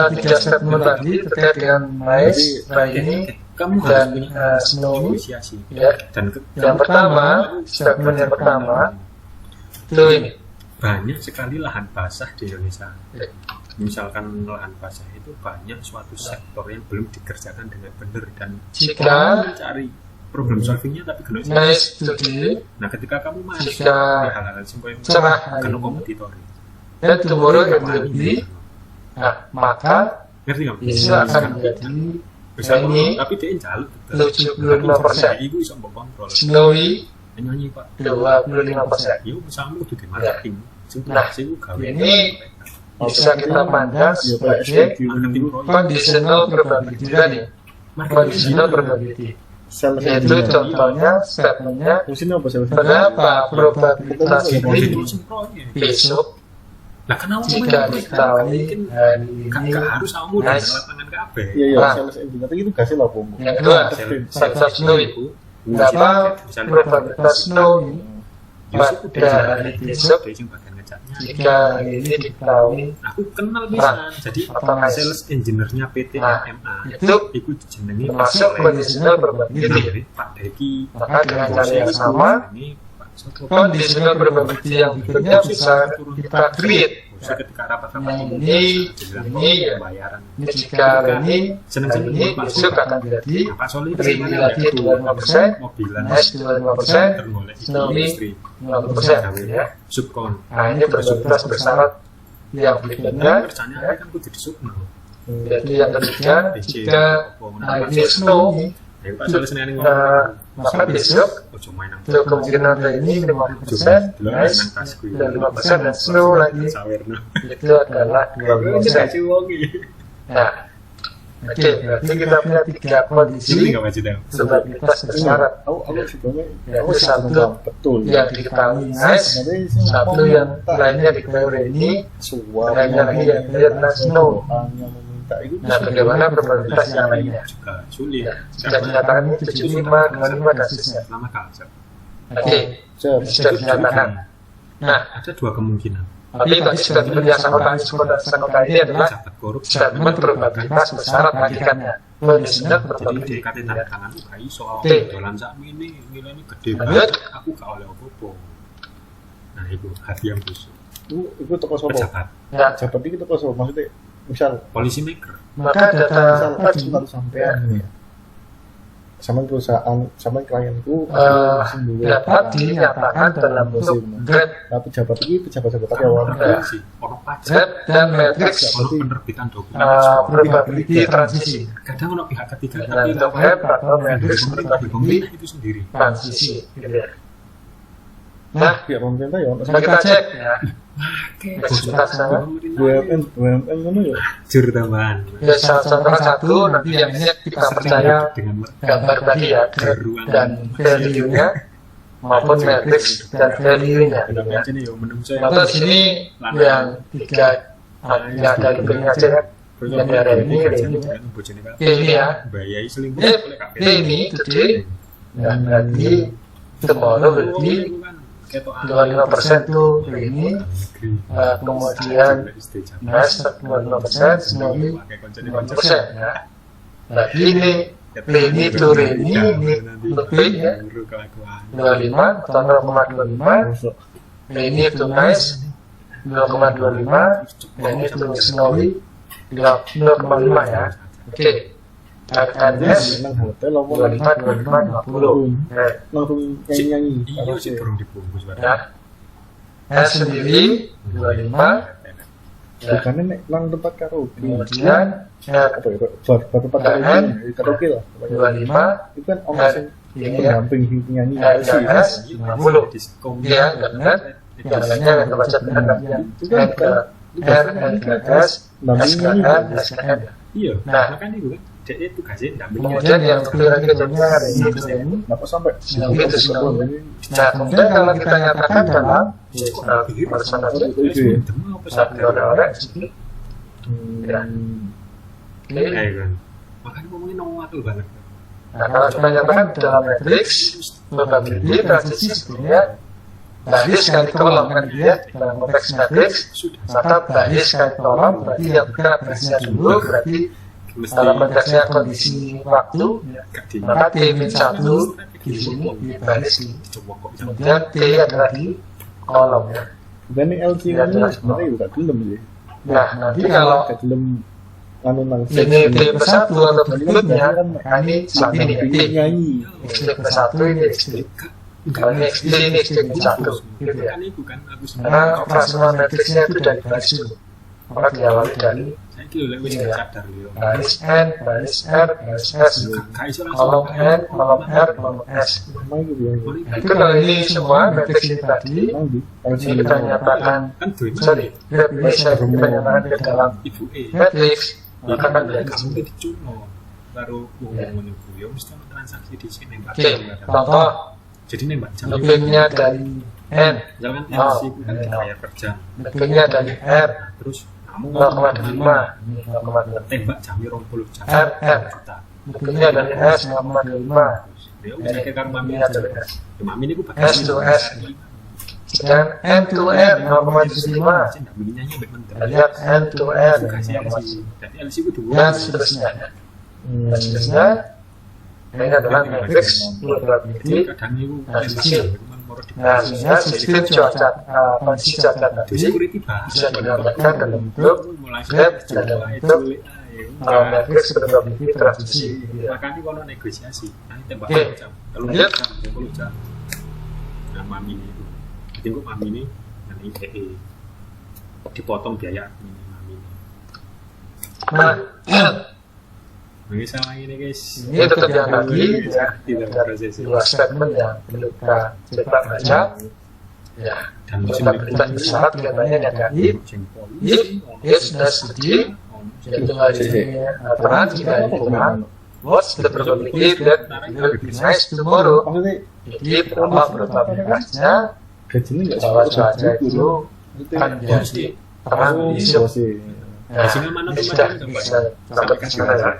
3 statement tadi terkait dengan nice, ini Kamu harus dan punya snow. negosiasi. Ya, Dan yang pertama, statement yang pertama itu ini. banyak sekali lahan basah di Indonesia. Ya. Misalkan lahan basah itu banyak suatu sektor yang belum dikerjakan dengan benar dan Jika mencari problem solvingnya tapi kena nice today Nah, ketika kamu masuk Jika di hal-hal simpel yang cerah kena hari ini kompetitori. dan tomorrow yang lebih, nah maka Ngerti nggak? itu akan menjadi Bisa ini tapi dia jaluk. 75%. Ibu bisa mbok kontrol. snowy Nyanyi Pak. 25%. Yo bersama kudu di marketing. Sing Nah, sing gawe. ini bisa kita pandang sebagai marketing proyek. conditional probability tadi. Conditional probability. Yaitu contohnya statementnya Fungsinya apa sih? berapa probabilitas Itu ini sing proyek. besok Lah kenapa jika diketahui hari ini. Gak harus kamu dan Nice. lapangan kabeh. Iya iya, Nah. sales engineer tapi itu kasih lah bom. Yang kedua, sektor snowy. Berapa probabilitas snowy pada hari besok Dia sing bagian ngecatnya. jika hari ini diketahui. Aku kenal bisa. Jadi Atau nice. sales engineer-nya PT Nah, MA itu itu jenenge masuk conditional probability. Jadi Pak Deki. Maka dengan cara yang sama, Ini Pak Soto. conditional probability yang berikutnya bisa kita create. Bisa ketika rapat-rapat Nah, umum, ini bilang, pembayaran. Ini jika hari ini besok akan jadi Nah, Pak Soli Premi lagi 25%, mobilan nice 25%, tergolek Snowy industri 50% ya. subkon. Nah ini probabilitas bersyarat yang berikutnya, Kerjanya kan kudu disubno. yaitu yang ketiga, jika hari ini snow, Ya Pak Soli seneng maka besok ojo main nang untuk kemungkinan hari ini 50%, nice, dan 5% dan snow lagi sawerno. itu adalah 20%. Nah, oke, berarti kita punya 3 Ini kondisi enggak wajib dong. probabilitas bersyarat. Aku sebenarnya Yaitu satu betul. yang diketahui nice, satu yang lainnya diketahui ini, lainnya lagi yang adalah snow. Nah, bagaimana probabilitas yang lainnya? Juga sulit. Sudah dinyatakan ini 75, 25, dan seterusnya. Lama kalah. Oke, sudah dinyatakan. Nah, Ada dua kemungkinan. tapi tadi sudah diberi sangkota ini adalah Jabat korup. statement probabilitas bersyarat hakikatnya. Conditional Jadi probability. DKT tanda tangan gak iso. Oke. Dolan sakmi ini nilainya gede Lanjut. banget. Aku gak oleh apa-apa. Nah, itu hati yang busuk. Itu toko sopo. Pejabat, Ya, Jabat iki toko sopo maksudnya misal polisi maker. maka data misal tadi baru sampean ya. Sama perusahaan, sama klienku dapat dinyatakan dalam bentuk grade, Nah, pejabat ini pejabat-pejabat awal. Polisi, ono pajak, grade dan matrix ono penerbitan dokumen. probability transisi. Kadang ono pihak ketiga Dalam bentuk grade atau matrix probability itu sendiri. transisi. Gitu ya. Nah, Pihak pemerintah ya. coba kita cek ya. Fasilitas sana. BUMN ngono ya. Jur tambahan. Ya, contoh satu nanti yang ini kita percaya Dengan gambar tadi ya, grade dan value-nya maupun matrix dan value-nya. Gitu ya. Ini yo menung saya. Atau sini yang tiga yang ada di aja ya. ini ya. Bayai selingkuh Ini today. Nah, berarti tomorrow berarti 25% tuh ini. Kemudian next 25%, sendiri 5% ya. Berarti ini Reni to Reni ini lebih ya 25 atau 0,25. Reni to nice 0,25. Reni to Snowy 0,5 ya. Oke. KKNS 25, 50. Langsung nyanyi. Iya sih turun dibungkus Ya. S sendiri 25. Bukannya nek nang tempat karaoke. Kemudian Apa ya? Bar tempat karaoke lah. 25. Itu kan orang yang pendamping nyanyi. S 50. Iya, benar. Yang lainnya yang terbaca benar. Itu kan R, S, SKN, SKN. iya Nah. makanya itu kan dia tugasnya dampingi Kemudian yang terakhir kerjanya ini. Kenapa sampai Itu semua. Nah, kemudian kalau kita nyatakan dalam perusahaan aja, satu orang sini. Ya. Oke. kan makanya ngomongin waktu banget Nah, kalau kita nyatakan dalam matrix probability transisi sebenarnya baris kali kolom kan dia dalam konteks matrix, maka baris kali kolom berarti yang bukan barisnya dulu berarti dalam konteksnya kondisi waktu, maka T-1 di sini di baris ini. Kemudian T adalah di kolom ya. dan ini LC ini sebenarnya juga gelem ya. Nah, nanti kalau gelem anu nang ini T+1 atau berikutnya, ini sama ini T. nyanyi. X+1 ini X. Kalau ini X ini X+1 gitu ya. kan itu kan aku Karena operasional matriksnya itu dari baris itu. Maka diawali dari saya kira lewat Iya. sadar yo baris N, baris R, baris S, gak iso kolom N, kolom R, kolom S. Sama itu ya. Nah, itu kalau ini semua matriks ini tadi, ini kita nyatakan, kan tuh sorry, bisa kita nyatakan ke dalam ibu matriks, maka kan kamu matriks. itu cuno baru ngomong yo mesti ono transaksi di sini Mbak. Oke, contoh, Jadi nembak jam. lebihnya dari N, Jangan Oh. LC itu kan bayar per jam. lebihnya dari R, Terus kamu 0,25, 0,25. tembak jamnya 20 jam. R, R. Juta. Lebihnya dari S, 0,25. Ya udah kayak karo mami Lebihnya aja. dari S. Ya mami ini ku pakai S to S. Dan N to R, 0,75. Saya nggak beli nyanyi baik menteri. Lihat N to R, Kasih LC. 0,25. Jadi LC ku dua. Dan seterusnya. Dan seterusnya, ini adalah matriks probability. Kadang itu Transisi. Nah, sehingga sistem cuaca, kondisi cuaca tadi security bahasa bisa digambarkan dalam bentuk graf dan dalam bentuk matriks probability transisi. makanya kalau negosiasi nanti tembak Oke. jam kalau Lihat. jam 20 jam nah mami ini itu jadi kok mami ini dan IPE dipotong biaya ini mami ini Nah, ini salah ini guys ini tetap yang tadi ya, tidak ada proses dua statement yang perlu kita coba baca. Ya, dan musim probabilitas bersyarat kelihatannya negatif. If does the yaitu hari ini peran jika lingkungan. What's the probability that it will be nice tomorrow? Maksudnya Jadi berapa probabilitasnya gajinya nggak bahwa seperti cuaca itu itu akan jadi terang di esok. sih. Nah, ini sudah bisa sampai ke sana ya.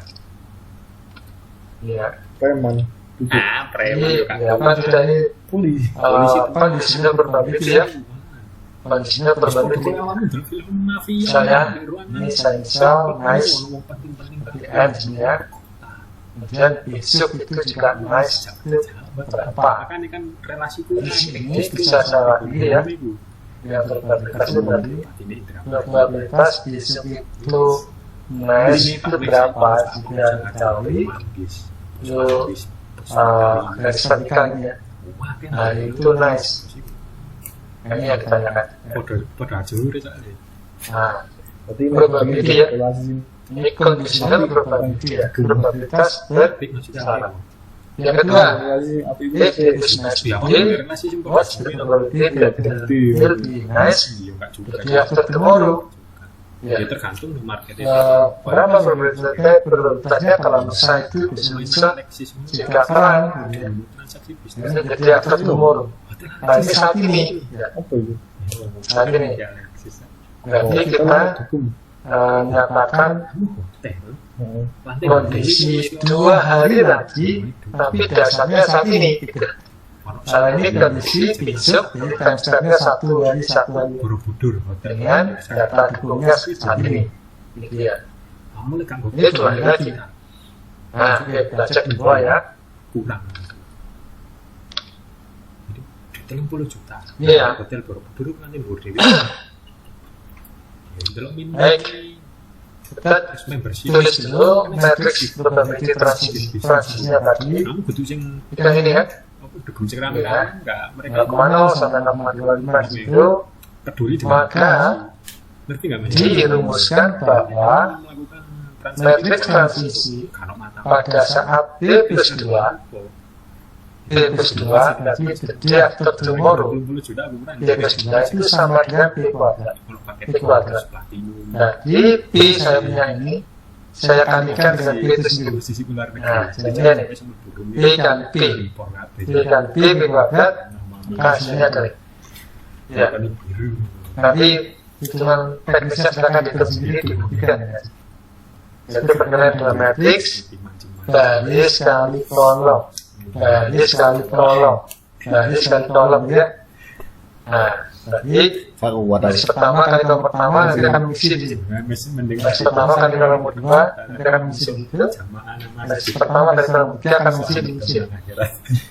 Iya. Preman Ini apa sudah ini pulih conditional probability ya. Conditional probability. Saya ini saya nice di end ya. Kemudian besok itu juga nice itu berapa? kan kan relasi itu Di sini bisa saya lagi ya. Yang probabilitas itu berarti probabilitas besok itu nice itu berapa? Jika diketahui itu garis vertikalnya. Nah itu nice. Ini yang ditanyakan. pada aja lu soalnya Nah, berarti probability ya. relasi ini conditional probability ya. Probabilitas bersalah. Yang Iya. kedua, relasi apa itu if it is nice ya today, relasi sih what's the probability that it will be nice iya enggak juga the day after tomorrow? ya Ya. tergantung di marketnya Berapa probabilitasnya kalau lusa itu bisa jika terang transaksi ini bisnis the day after tomorrow. Nah ini saat ini, ya. apa itu Saat ini. ya alexis Berarti kita kita dukung menyatakan teh kondisi 2 hari lagi, tapi dasarnya saat ini. Saat ini kondisi besok, timestamp-nya 1 hari Borobudur dengan data dukungnya saat ini. Gitu ya. kamu lekan Ini 2 hari lagi. Nah, oke, kita cek di bawah ya. kurang jadi 30 juta Iya. hotel Borobudur kan yang berdiri delok min Baik. Kita terus membership tulis dulu matriks probability transisinya tadi. kamu butuh sing Kita ini ya, apa dugem sing rame Iya. enggak mereka 0,0 sampai 0,25 itu peduli dengan maka ngerti enggak Mas? dirumuskan bahwa melakukan matriks transisi kalau mata pada saat D plus 2 berarti the day after tomorrow, 20 juta aku kurang D plus 2 itu sama dengan P kuadrat. kalau pakai P kuadrat. platinum Jadi P saya punya ini, saya kalikan dengan P itu sendiri. sisi luar Nah, negeri jadi ini. P kan P, P kan P kuadrat, hasilnya kali. Ya, nanti cuma teknisnya silakan dihitung sendiri, dibuktikan ya. Itu berkenaan dengan matriks, baris kali kolom, baris kali kolom, baris kali kolom ya. Nah, berarti Aku buat baris pertama kali kolom pertama nanti akan mengisi di situ. Baris pertama kali kolom kedua nanti akan mengisi di situ. Baris pertama kali kolom ketiga akan mengisi di situ.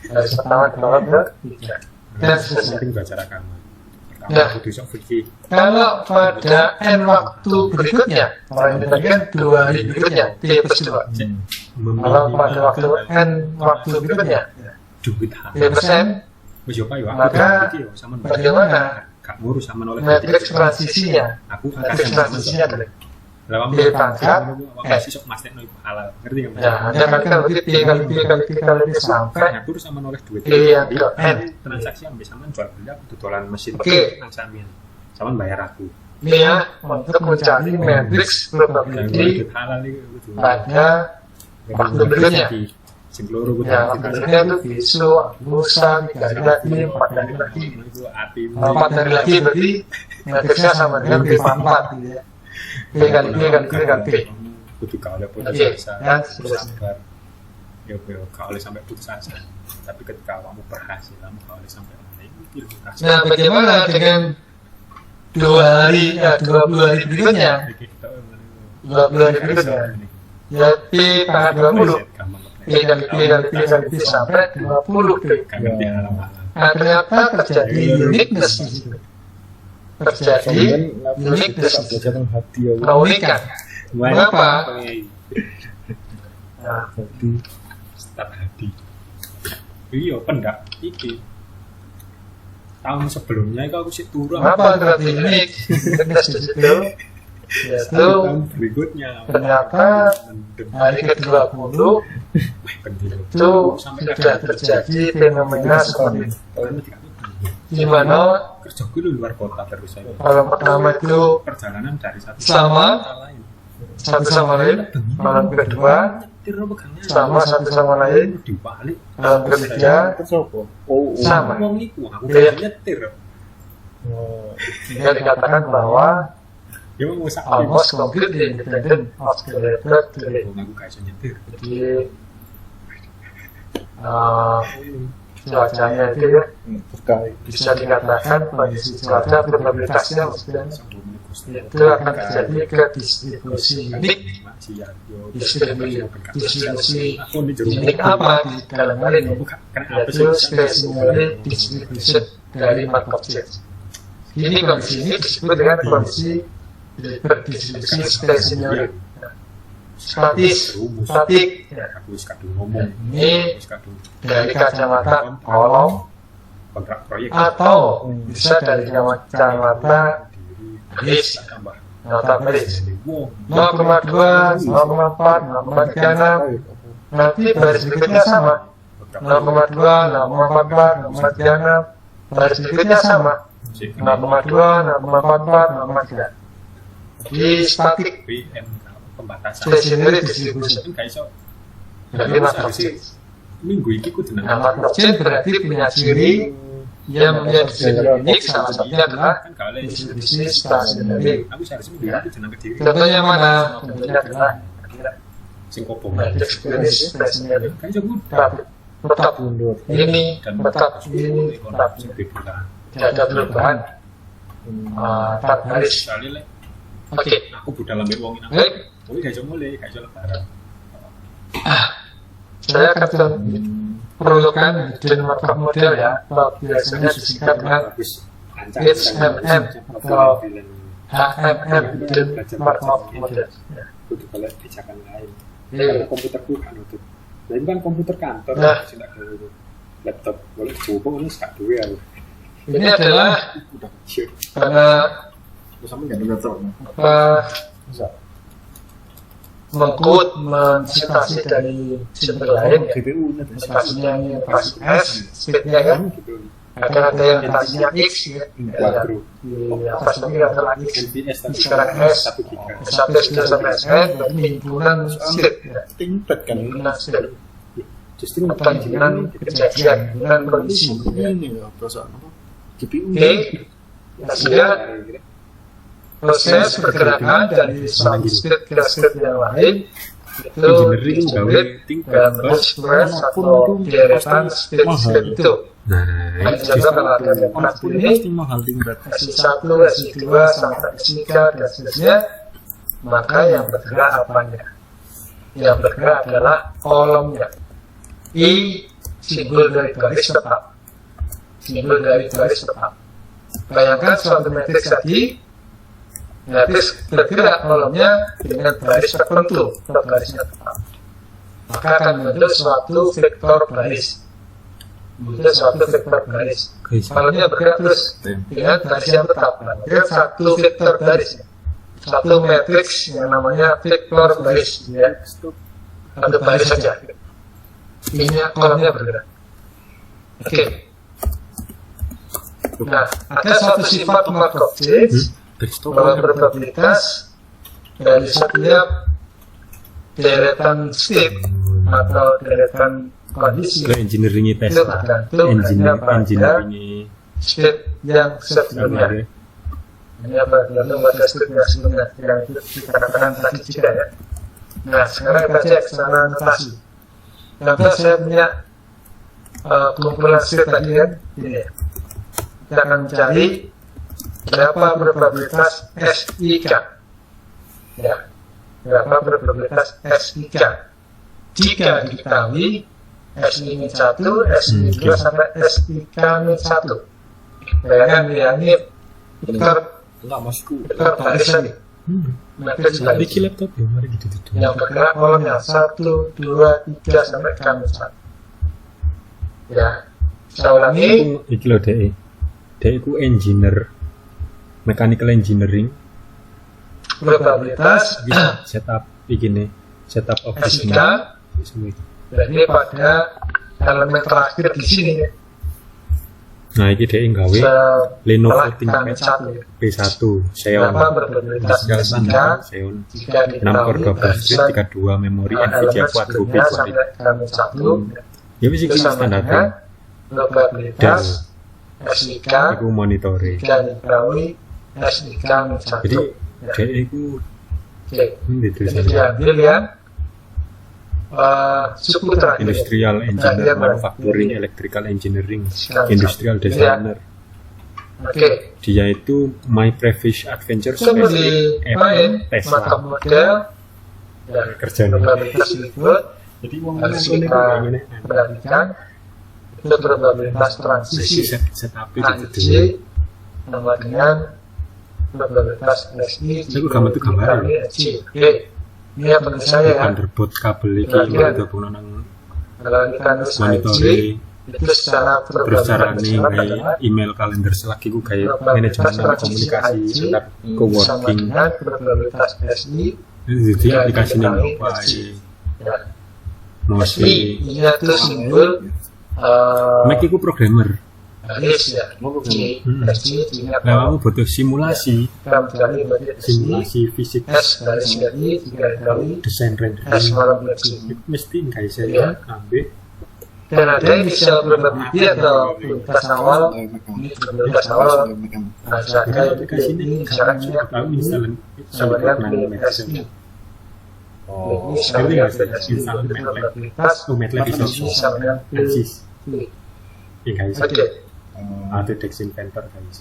Baris pertama kali kolom ketiga. Dan seterusnya. baca rekaman Ya. aku besok fikir Kalau pada N waktu berikutnya, kalau ini tadi kan 2 hari berikutnya, T plus 2. Kalau pada waktu N waktu berikutnya, duit T plus M, wis yo payo maka bagaimana gak ngurus sama oleh matriks transisinya? aku Matriks transisinya adalah lawan B pangkat S. sok mas tekno halal ngerti enggak Ya, Anda kan kalau P kali P kali P kali P sampai aku urus sama oleh duit P yang ke N. transaksi ambil sama jual beli aku dodolan mesin Oke. nang sampean sama bayar aku Ini ya, untuk mencari matriks probability duit halal iki pada waktu berikutnya. sing loro ku Ya, waktu berikutnya itu besok, lusa, 3 hari lagi, 4 hari lagi. itu ati 4 hari lagi berarti matriksnya sama dengan P pangkat gitu ya. P kali P kali P kali P. kudu kau oleh putus Oke, asa dan sabar yo kau oleh sampai putus asa tapi ketika kamu berhasil kamu kau oleh sampai itu Nah, bagaimana dengan 2 hari, ya 20 hari berikutnya? 20 hari berikutnya. Ya P pangkat 20. P kali P kali P kali P sampai 20 P. Nah, ternyata terjadi uniqueness di situ. Terjadi uniqueness di situ. Keunikan. Mengapa? Nah, start hadi iya pendak iki tahun sebelumnya itu aku sih turun mengapa berarti unik? Uniqueness di situ. Yaitu tahun berikutnya ternyata hari ke-20 itu sudah terjadi fenomena seperti itu. Di mana kerja gue di luar kota terus saya malam pertama itu perjalanan dari satu sama kota lain satu sama lain, malam kedua sama satu sama lain, dibalik malam ketiga sama. wong iku aku Iya. nyetir Sehingga dikatakan bahwa ya wong sak almost completely independent of the weather today. aku gak iso nyetir Jadi cuacanya itu ya bisa dikatakan kondisi cuaca probabilitasnya maksudnya itu akan terjadi ke distribusi unik. Distribusi unik apa di dalam hal ini? Yaitu stationary distribution dari 4 objek. Ini kondisi ini disebut dengan kondisi berdistribusi stationary. Statik. aku wis kadung ngomong Ini wis kadung dari kacamata kolom kontrak proyek atau bisa dari kacamata baris, tambah nota baris. wong 0,2, 0,4, 0,36. Nanti baris berikutnya sama. 0,2, 0,44, 0,36. Baris berikutnya sama. 0,2, 0,44, 0,3. Di statik BM pembatasan stationary distribution. kan gak iso Berarti 4 objek. minggu iki kudu nang Nah, 4 objek berarti punya ciri yang menjadi unik salah satunya adalah kan kalian distribusi stasioner. aku seharusnya minggu itu jenang Kediri Contohnya mana? Contohnya adalah sing kopong matrix garis stasioner. kan coba Tetap ini, dan tetap ini, tetap sing dibuka tidak ada perubahan. Tetap garis. sekali lek Oke, aku budal lambe wong ini baik. tapi gak iso mulai gak iso lebaran Saya akan perlukan hidden markup model ya, atau biasanya disingkat dengan bagus HMM atau HMM hidden markup model. kudu balik pijakan lain Jadi, karena komputerku kan nutut lain kan komputer kantor Nah. sing tak gawe laptop boleh coba ini sak duwe aku ini adalah udah share karena Terus sama nggak ada laptop? mengkut mencitasi dari sumber lain ya. GPU nya Mutasinya ini mutasi S, speednya kan. gitu Akan ada yang mutasinya X ya. quadro Di atas ini adalah X. NPS tapi Sekarang S. 1 giga Sampai sudah sampai S, berarti himpunan speed ya. tingkat kan Himpunan speed. justru Atau himpunan kejadian, himpunan kondisi. ini ya perasaan apa GPU Oke, sehingga proses pergerakan dari suatu speed ke speed yang lain itu engineering gawe dijepit tingkat dalam bentuk sequence atau deretan speed itu. nah Contoh kalau ada yang pasti ini mahal tingkat SI1, SI2 sampai SI3 dan seterusnya, maka yang bergerak apanya? Yang bergerak adalah kolomnya. I simbol dari garis tetap. Simbol dari garis tetap. Bayangkan suatu matriks tadi, matriks bergerak kolomnya dengan garis tertentu atau garisnya tetap. Maka akan membentuk suatu vektor garis. Membentuk suatu vektor garis. Kolomnya bergerak terus dengan garis yang tetap. Berarti satu vektor garis. Satu matriks yang namanya vektor garis. Ya. Satu garis saja. Ini kolomnya bergerak. Oke. Nah, ada suatu sifat Markov Chain bahwa probabilitas dari setiap deretan state atau deretan kondisi ke engineering tes itu tergantung hanya pada state yang sebelumnya. Hanya bergantung pada state yang sebelumnya, yang itu dikatakan tadi juga ya. Nah, sekarang kita cek secara notasi. Contoh saya punya kumpulan state tadi kan, ini ya. Kita akan mencari berapa probabilitas SIK. Ya, berapa probabilitas SIK. Jika diketahui SI-1, SI2 sampai SIK-1. Bayangkan ya, ini vektor barisan nih. Matriks Tadi garis. ki laptop ya, mari gitu gitu. Yang bergerak kolomnya 1, 2, 3 sampai K-1. Ya, saya ulangi. Iki lho DE. DE ku engineer mechanical engineering Probabilitas bisa setup begini setup SIK office-nya semua itu. berarti pada elemen terakhir di sini ya. Nah iki DE gawe Lenovo Setelah ThinkPad K-1 ya. P1 Xeon Berapa probabilitas Industrial SIK standar Xeon jika 6 core diketahui graphics barisan 32 memori elemen Nvidia Quadro sebelumnya P2 sampai K-1 ya wis iki itu standar sama probabilitas SIK aku monitore jika diketahui SIK-1. jadi DE ku Oke, ini jadi tulisannya diambil ya suku terakhir. Industrial Engineer Manufacturing Electrical Engineering Industrial Designer. Oke, Dia itu My Previous Adventure seperti main Tesla mata model dan kerjanya. probabilitas tersebut Jadi wong harus kita perhatikan. Itu probabilitas transisi setup AIC itu. sama dengan probabilitas SI Itu gambar itu gambaran. Oke, ini ya bagi saya ya. Underboard kabel iki Berarti ada. gabung nang Kalau kita nulis AIC monitore itu secara terus carane probabilitas gawe adalah email kalender selagi ku gawe manajemen komunikasi setup sama co-working. dengan probabilitas SI. Jadi aplikasi ning apa Ya, mostly SI ini itu simbol Mac iku programmer. garis ya. J, SI jika Lah kamu butuh simulasi, kita mencari bagian SI, simulasi fisik, S garis dari jika dikali desain S rendering. malam garis. Itu mesti nggak saya ambil dan ada initial probability atau probabilitas awal. Ini probabilitas awal. Nah, misalkan ini misalkan juga tahu instalan sama dengan probabilitas ini. Oh, Ini sama dengan instalan probabilitas. MATLAB Ini sama dengan Basis. Ya guys. Oke. Autodesk Inventor guys.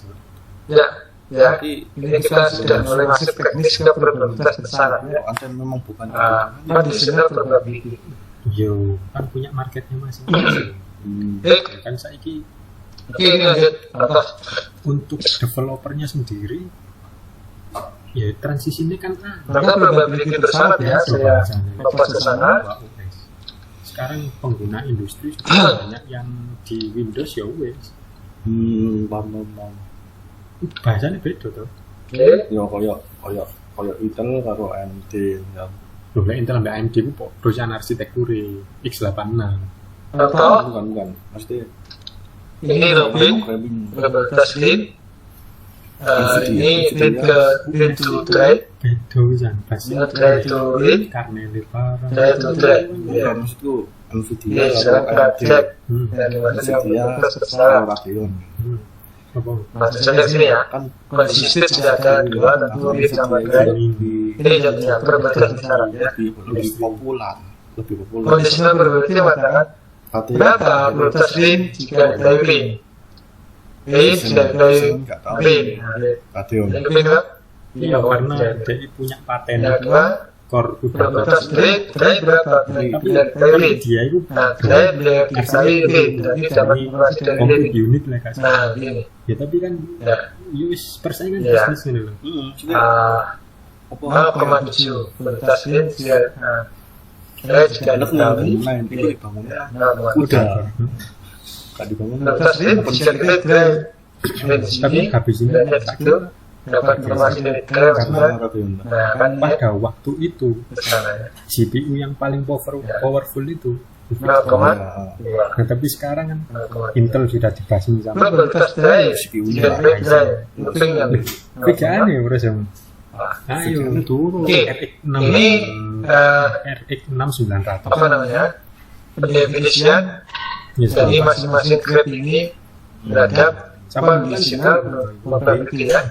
Ya, ini kita sudah mulai masuk teknis ke probabilitas besaran ya. Memang bukan Conditional probability. Yo, kan punya marketnya masing-masing. Kan saiki Ini lanjut contoh. untuk developernya sendiri, ya transisinya kan Contoh probability bersyarat ya, saya fokus ke sana. Sekarang pengguna industri sudah banyak yang di Windows ya wes. paham. Bahasanya beda tuh. Oke. Ya koyo Intel karo AMD ya. Loh, lah Intel sampai AMD ku perusahaan arsitektur x86. Contoh, Bukan. Pasti ini Robin, probabilitas lead. Ini lead to drive, Beda wisan bahasa. drive to lead, Karena lebaran. drive to drive. ya maksudku Ini Nvidia misalkan drive, dan dimana yang Nvidia probabilitas besaran. Radeon Apa? Maksud saya sini ya, kan kondisi state sudah ada dua, tentu lead sama drive. Ini jadinya probabilitas besaran ya. lebih populer. Conditional probability mengatakan berapa probabilitas lead jika driving. Lead jika driving. Radeon. Yang kedua, Iya, karena dia punya paten yang kedua, core probabilitas lead drive berapa? Driving. dia itu Nah, drive dikali lead, jadi dapat informasi dari lead. komplit unit lah kasih. Nah, gini. Ya tapi kan Ya. US persaingan Ya. bisnis ini loh. 0,7 probabilitas lead jika drive jika dikali itu dibangunnya 0,7. Udah. gak dibangun Probabilitas lead jika dikali drive. Lead di Tapi sini, habis ini dan itu dapat informasi dari drive. karena Radeon. Nah, kan ini pada waktu itu kesana ya. GPU yang paling powerful itu. 0,2. Nah, tapi sekarang kan 0,2. Intel sudah dibasmi sama. Probabilitas drive jika drive looping yang Kerjaan ya bro sama. Ayo turun Oke, RX6 ini RX6 900. apa namanya, pendefinisian Ya, dari masing-masing grade ini terhadap conditional probability ya.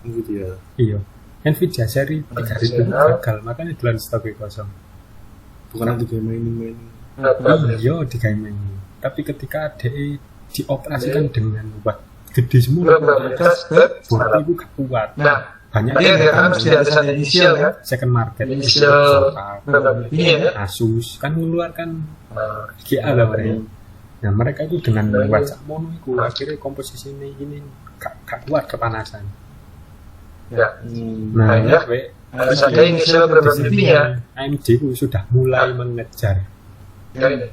Nvidia Iya. Nvidia seri 3000 gagal, makanya bulan stoknya kosong. bukan nanti game main Iya di gaming. Tapi ketika DE dioperasikan dengan watt gede semua, Probabilitas grade. board itu gak kuat. Nah, Banyak tadi yang kan mesti ada satu inisial ya. second market, Initial probability ya. Asus kan mengeluarkan GA lah mereka. Nah mereka itu dengan WhatsApp mono itu akhirnya komposisi ini gak kuat kepanasan. Ya. Nah ya. Harus ada initial probability-nya. AMD itu sudah mulai mengejar. Ya ini.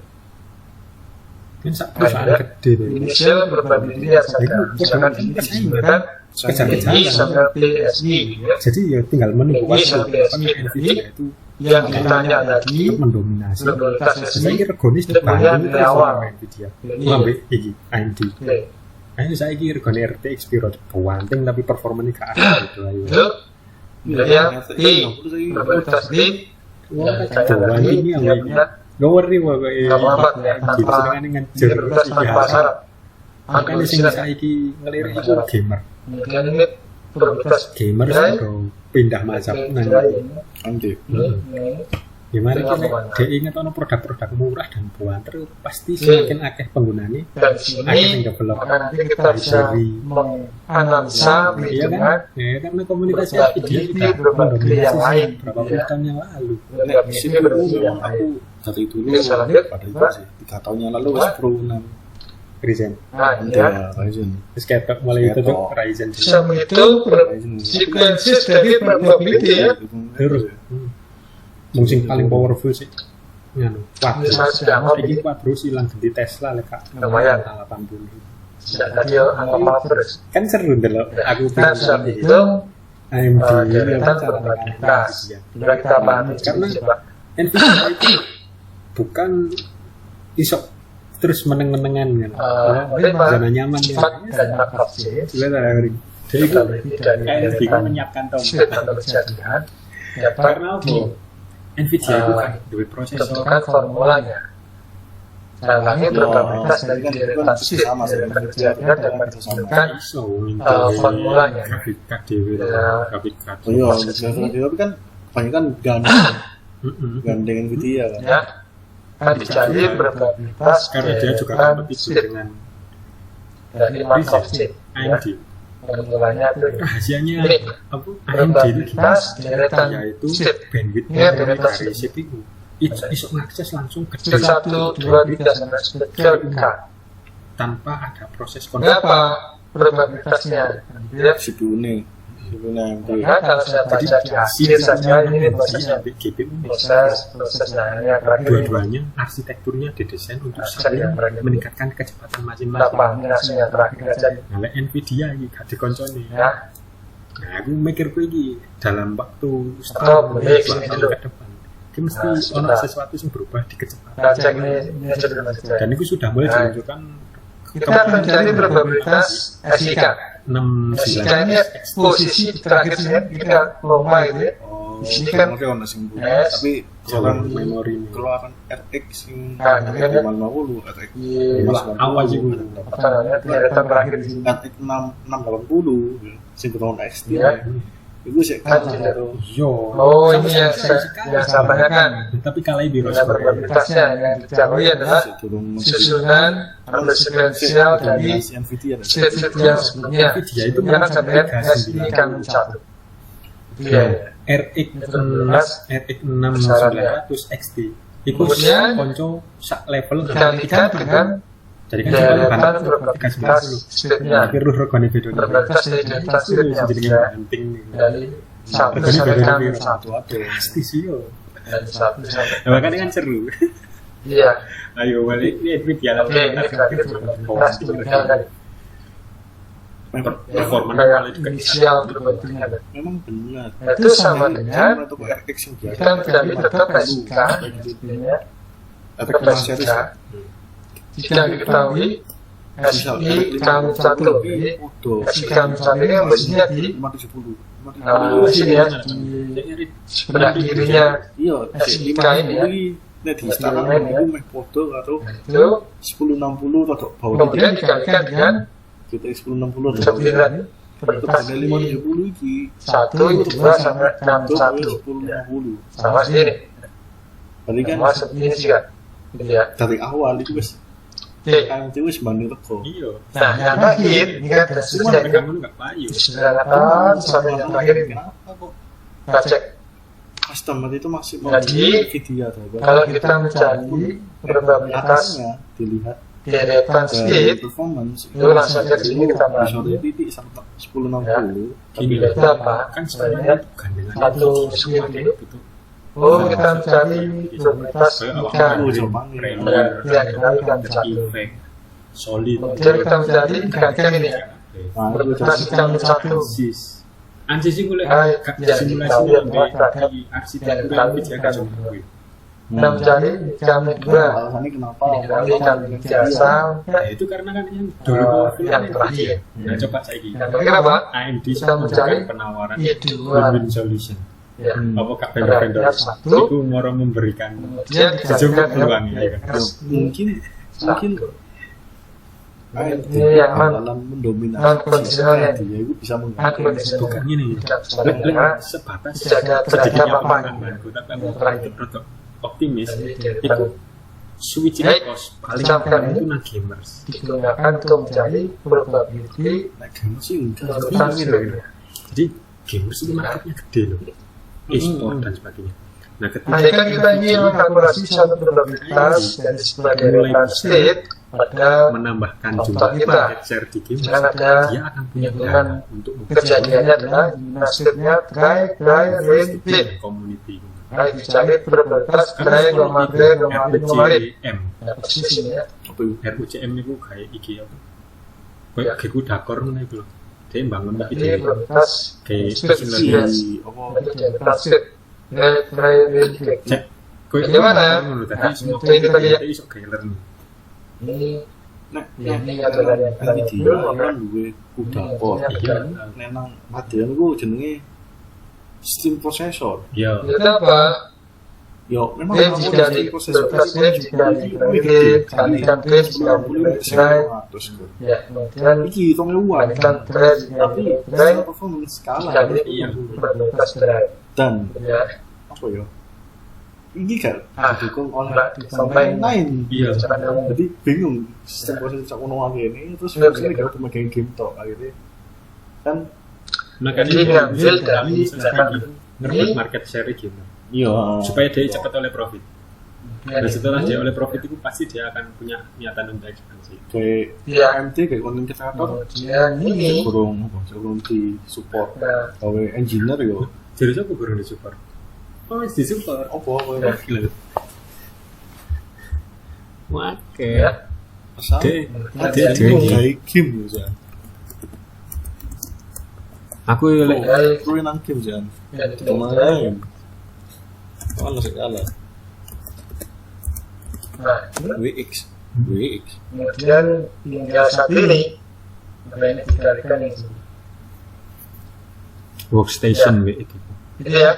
Kan sak perusahaan gede tuh. Initial probability harus ada. Misalkan ini kan I sama PSI ya. Jadi ya tinggal menunggu Ini waktu. sampai Kan SI. Nvidia itu Yang ditanya tadi mendominasi. probabilitas Saya SI. kira regonis Kemudian dibangun dari awal. sama Nvidia. Ngambil iki AMD. Oke. Ayo saya kira regone RTX piro kewanting tapi performanya ke atas gitu ayo. Itu yang I probabilitas I. Wah, Yang ditanya tadi kewanting yang dia punya gak worry wah kayak Gak apa-apa ya, tanpa ngejar probabilitas tanpa syarat. makanya sing saiki ngelirik itu gamer Kemudian ini probabilitas gamer Drive. sudah pindah mazhab nang AMD gimana Ini kita apa? dia ingat ono produk-produk murah dan buanter pasti semakin akeh penggunanya dan akeh sini yang develop maka nanti kita bisa menganalisa iya dengan kan ya karena komunitas probability dia probability yang lain berapa puluh tahun yang lalu probability probability yang lain. aku dari dulu Bisa lanjut? pada itu sih 3 tahun yang lalu wes pro 6 Ryzen Nah, AMD ya, Ryzen terus ketok mulai itu tuh Ryzen bisa menghitung sequences dari probability ya. terus mungkin paling powerful sih nganu Ini saya sudah ngomong ini quadro silang ganti Tesla lek Kak. Lumayan. 80 sudah tadi angka terus. kan seru deh aku Kita bisa menghitung AMD deretan probabilitas. Bila kita pahami karena coba. Nvidia itu bukan isok terus meneng-menengan kan Lima, zona nyaman ya 4 dan 4 opsi. sudah dari jadi itu Dari AMD kan menyiapkan state tombol atau kejadian dapat karena apa Nvidia itu kan dua prosesor ditentukan formulanya. Halangi probabilitas dari deretan state yang terjadinya dan menentukan iso formulanya. grafika dhewe grafik Oh iya, tapi kan kebanyakan gandeng Nvidia kan. Ya, kan dicari probabilitas karena dia juga deretan kompetisi state dengan dari Markov chain. Ya, AMD. formulanya itu Rahasianya ini apa? AMD itu probabilitas deretan yaitu state. bandwidth Ya, dari deretan dari state. CPU. Itu bisa mengakses langsung ke State 1, 2, 3 sampai state K. tanpa ada proses konversi. Berapa probabilitasnya? Ya, CPU ini AMD. nah, kalau saya baca di akhir saja ini prosesnya GPU prosesnya yang terakhir dua-duanya arsitekturnya didesain untuk saling meningkatkan kecepatan masing-masing. minasnya yang terakhir aja Nah, Nvidia iki gak dikoncone. ya. Nah, aku mikirku iki dalam waktu Oh, setahun boleh, dua gini tahun dulu. ke depan. Ini mesti Nah, ono sudah. sesuatu yang berubah di kecepatan. Kita cek ini aja dulu Mas. Dan itu sudah mulai Nah. ditunjukkan Kita akan cari probabilitas SIK. 6 SIK ini posisi terakhir sini kita lomba itu ya. Oh, Di sini kan oke ono sing bu. S. Tapi jalan kalau memori ini. kalau akan RX sing Nah, ini kan ya. 550 RX Di awal sih dulu. apa namanya deretan terakhir di sini. RX 680 sing ketemu XT. Ya. Itu sih Kan kan gitu. Yo. Oh, ini yang saya tanyakan. Tapi kali di Nah, probabilitasnya yang diketahui adalah susunan atau sequensial dari Nvidia. state-state yang sebelumnya. Nvidia itu Karena sampai SI kan 1. Iya. RX 6900 XT. Iku Kemudian konco sak level dikalikan dengan jadi kan deretan cuma probabilitas state-nya. akhir roh rekone video Probabilitas dari deretan state-nya jadi penting dari 1 sampai kan 1 pasti sih yo. dan 1 sampai. Nah, makanya kan seru. Iya. Ayo balik ini Nvidia Oke, ini terakhir probabilitas tinggal dari performa kayak kalau juga inisial terbentuknya. Memang benar. Itu sama dengan Atau RX yang biasa. kita mencari tetap SIK ya. Tetap SIK. Jika diketahui SI kan 1 jadi SI kan 1 ini mestinya di 570. sini ya di sebelah kirinya Iya, SIK ini ya. Nek di Instagram itu meh foto atau Itu 1060 atau bawah kemudian dikalikan dengan kita 1060 9 Ada 570 iki 1, 2 sampai 61 1060. sama sini Berarti kan sama ini sih kan iya. dari awal itu wis Oke. kan itu wis banding teko. iya. Nah yang terakhir ini kan Cuma hasilnya ini kamu enggak payu. disederhanakan sampai yang terakhir ini Kenapa kok kita cek customer itu masih mau Jadi, video atau kalau kita mencari probabilitas atasnya dilihat deretan state performance itu langsung aja di sini kita bahas bisa dari titik sampai 1060 Gini itu apa kan sebenarnya sebenarnya gandengan satu speed itu oh kita mencari probabilitas ikan ya kita ikan satu efek solid. kemudian kita mencari ikan ini ya probabilitas ikan satu Ansis sih boleh ya, simulasi kita lihat di arsitektur yang dijaga sama gue. kita mencari ikan dua alasannya kenapa ini ikan biasa Nah, itu karena kan yang dulu yang terakhir Nah, coba saya ini. yang terakhir apa AMD Kita mencari penawaran I2 win-win solution. ya Apakah vendor-vendor satu itu mau memberikan kemudian sejumlah dikalikan peluang dengan ya kan? mungkin satu AMD Ini yang dalam mendominasi non-kondisional ya. dia itu bisa non-kondisional. Bukan ini. Tidak Lek sebenarnya sebatas jaga sedikitnya terhadap apa pengalamanku, tapi aku rada optimis Jadi, itu switching Baik. cost paling Ucapkan mahal ini. itu nah gamers. digunakan untuk mencari probability nah gamer sih enggak deretan state. Jadi gamers itu marketnya gede loh, e-sport dan sebagainya. Nah ketika Andai kan kita ingin mengkalkulasi suatu probabilitas dari sebuah deretan state pada menambahkan Contoh jumlah kita. market share di gamers, Jangan ada dia akan punya hubungan dana untuk kejadiannya adalah state-nya try range community. Nah, dicari probabilitas try kemarin RUCM nah posisinya apa itu RUCM itu kayak iki apa Ya. kayak gue dakor mana itu loh, dia bangun tapi ini dia probabilitas kayak spesifik apa untuk deretan state try range cek kau Ini mana? tadi semua Ini kita lihat. iso kayak learning. ini nah ini adalah yang ini terakhir dia kan duwe kuda pot Iya. nenang padean ku jenenge sistem prosesor Iya. itu apa Yo, memang Game jika proses game jika kalikan game jika dimulai, ya kemudian iki tong luar kalikan trade jika tapi dimulai, performance jika skala Iya. berlintas drive, dan ya apa ya? Ini kan didukung oleh sampai lain. Iya. Jadi bingung sistem proses cak ngono ini terus fungsinya gak cuma game top akhirnya kan Makanya Jadi ngambil dari ngerebut market share gitu. iya Supaya dia cepat oleh profit. ya, Dan setelah dia oleh profit itu pasti dia akan punya niatan untuk ekspansi. kayak ya AMT kayak konten kreator kemudian ini kurang di support nah, gawe engineer yo Jadi siapa kurang disupport? Oh, di support. apa ya, Gila. Oke. ya asal Dek, Ada gawe game yo Jan. Aku lek Permainan game Jan. ya, Kemarin mana sih kalah nah WX kemudian hingga saat ini domain dikalikan yang sini. workstation W itu. Jadi ya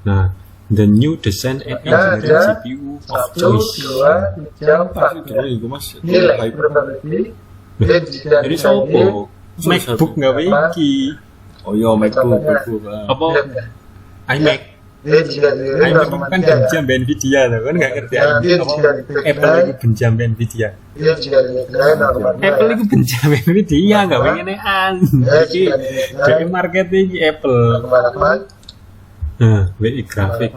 Nah, the new design and Nah, engineering ada CPU 1, 2, 3, 4 terus iku Mas nilai probability dan jika Jadi nilai sopo? MacBook nggak iki. oh iya MacBook Apa iMac? dan jika nilai iMac kan benci ambe Nvidia loh, kan nggak ngerti dan iMac. jika Apple itu benci ambe Nvidia. dan jika nilai normal Apple itu benci ambe Nvidia, nggak pengen Iki dari marketing Apple. pengalaman Nah, WI grafik.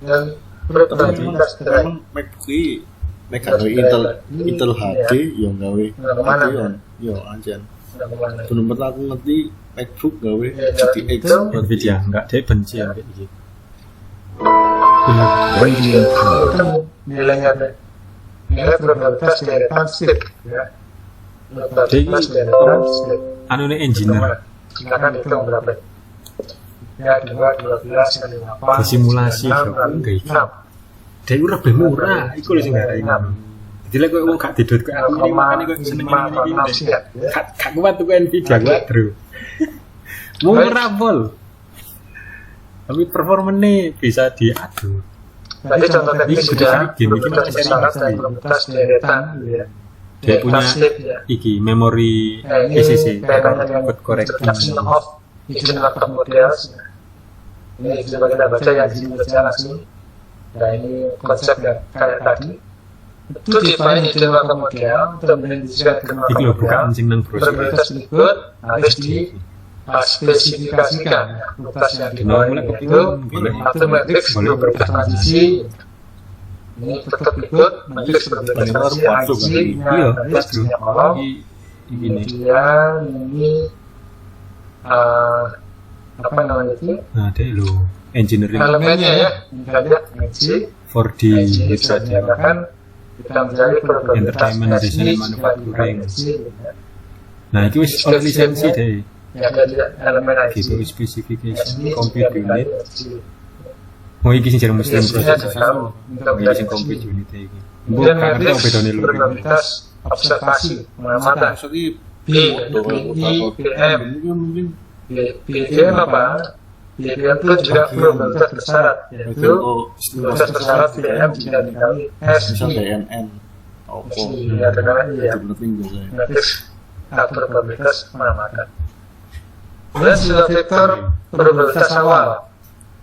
dan probabilitas drive Emang MacBook ini nek gawe Intel HD yo gawe yo anjen bener aku ngerti MacBook gawe GTX Nvidia nggak dia benci ambe iki. nilainya nilai probabilitas deretan slip ya probabilitas deretan slip Anu nih engineer silakan hitung berapa ya 2, 12 kali 8 Disimulasi, 6 kali enggak iki. 6 dia ora lebih murah, iku lho sing garai. Jadi lek kowe wong gak didot ke aku ini makane kowe seneng ini. Gak kuat tuku Nvidia kuat, Bro. Murah pol. Tapi performanya bisa diadu. Tadi contoh teknis sudah Game ini probabilitas syarat dan probabilitas deretan ya. Dia punya slip ya. iki memori Ini ECC, kaitannya dengan code correction. introduction of hidden laptop models. Ini coba kita baca yang di sini langsung. Nah ini konsep yang kayak tadi. To define hidden laptop model untuk mendeskripsikan Iki lho laptop bukan model, sing nang browser. probabilitas berikut harus dispesifikasikan. Probabilitas yang di bawah ini yaitu satu matriks probabilitas transisi. Ini tetap ikut matriks probabilitas transisi IC. Iya, Nah, punya kolom. Iki ini. Kemudian ini apa namanya itu Nah, dia lho engineering elemennya ya kita lihat IC 4D IC sudah website. dinyatakan kita mencari probabilitas Entertainment IC Design jika Manufacturing. IC Nah, itu wis oleh lisensi deh. ya ada elemen IC Gitu specification ini compute sudah unit. IC. Oh, iki sing jarang muslim Biasanya proses. tahu untuk Iki mencari sing IC. compute unit iki. Mbok Kemudian gak ngerti apa matriks bedane lho. probabilitas observasi pengamatan maksudnya B I PM mungkin BPM apa? BPM itu juga probabilitas bersyarat yaitu probabilitas bersyarat BPM jika dikali misal SI DNN apa ya dengan ya itu penting biasanya matriks probabilitas pengamatan. Kemudian sudah vektor probabilitas awal.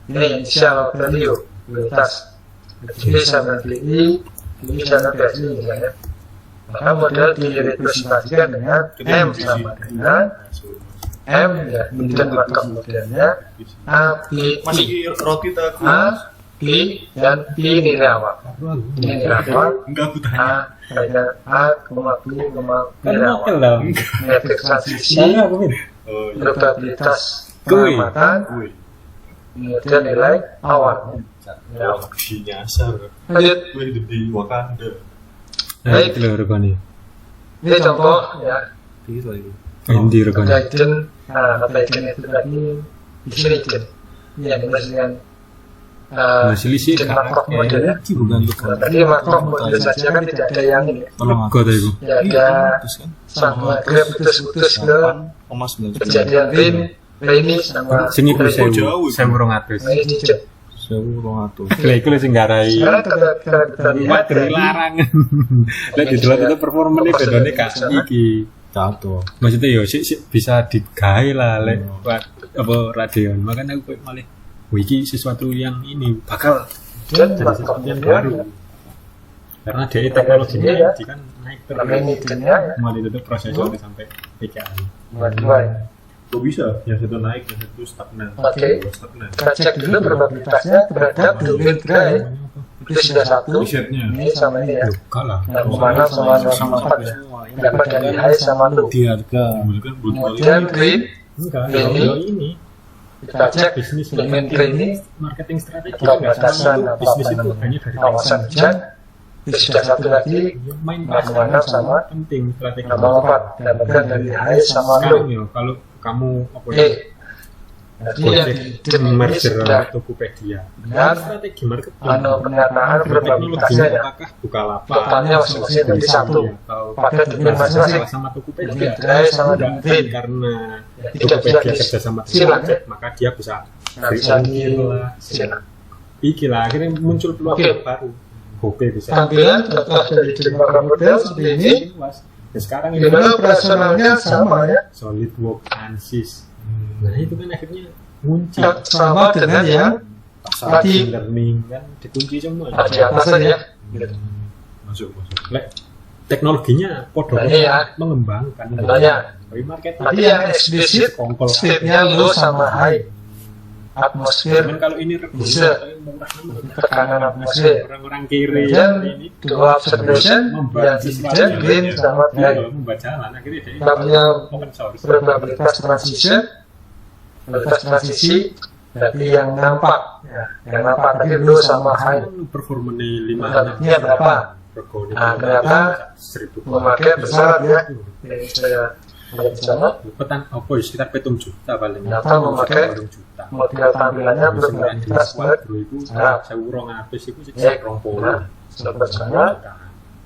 Ini initial value probabilitas B sama BI, B sama BI misalnya. Maka model direpresentasikan dengan M sama dengan M ya, dan markup modelnya A, B, masih I. roti tak A, B, dan B nilai awal. Ini nilai awal. enggak aku tanya A, dengan A, B, Kan nilai mokel awal. lah. Matriks transisi, Saya aku min. oh iya probabilitas Kui. pengamatan, gue kemudian nilai awal. Ya. di nyasar Lanjut, gue hidup di Wakanda Nah, Baik. itu lho regane. ini contoh ya, gitu itu Endi regane. hidden, kata hidden itu tadi di sini hidden. Ya, dengan Nah, selisih hidden markup model ya. iki bukan tuh. Tadi markup model saja kan tidak ada yang ini. Lega ta iku. Ya ada sama grab putus-putus ke kejadian Rainy sama Sing iku Rainy. 1200. Ini hijau. 1200. Lah iku lho sing garai. Sekarang kita lihat dari larangan. Lah didelok itu performane bedane gak iki. Jatuh. Maksudnya yo sik bisa digawe lah lek apa Radeon. Makanya aku kayak malah wiki sesuatu yang ini bakal dan jadi sesuatu yang baru. Karena dari teknologinya ya. kan naik namanya terus. ya. Mulai itu prosesor sampai PKI. Mulai. Kok bisa? Yang satu naik, yang satu stagnan. Oke. Stagnan. Kita cek dulu probabilitasnya terhadap domain gerai. Itu sudah satu. Risetnya. Ini sama ini ya. Kalah. Nah, kemana sama 4 ya. Dapat dari high sama low. Di harga Kemudian brut value. Kemudian green. Enggak, Ini. kalau ini Kita cek bisnis domain green ini. marketing strategi Kita batasan bisnis itu hanya dari kawasan hujan. Itu sudah satu lagi. main Kemana sama penting strategi. nomor 4. Dapatkan dari high sama low. Sekarang ya kalau kamu apa Oke. Jadi yang di ini merger sudah Tokopedia. benar. Strategi marketing. Penyataan probabilitasnya ya. Apakah Bukalapak Totalnya masing-masing dari satu. atau Pada domain masing-masing. sama Tokopedia Domain gerai sama Enggak, domain. karena Tidak bisa Tokopedia kerja sama silang, Tokopedia, maka dia bisa Nggak bisa ongkir lah silang. iki lah akhirnya muncul peluang Oke. baru GoPay bisa Tampilan contoh dari Democrat model seperti ini. luas. Ya, sekarang Di mana operasionalnya sama ya. SolidWorks, ANSYS. Nah itu kan akhirnya muncul Sama dengan yang tadi. machine learning kan dikunci semua. Di atas tadi ya. Masuk. Lek, teknologinya podo Nah, ini ya. mengembangkan. Contohnya. Tapi marketing Tadi yang eksplisit kongkol. state-nya low sama high. Atmosfer Cuman kalau ini Bisa. murah tekanan atmosfer. orang-orang kiri Dan ini dua observation yang dijaga green sama black. membaca jalan akhirnya dia Namanya open source. probabilitas transition, probabilitas transisi, berarti yang nampak, ya, yang nampak tadi low sama high. Performanya 5 Probabilitasnya berapa? Nah, ternyata memakai besar ya. Yang saya lihat di sana, petang apa ya sekitar 7 juta paling. Ternyata memakai 8 juta. model tampilannya probabilitas buat Nah, saya urung habis itu sih Ya. 20. nah, sebelah sana.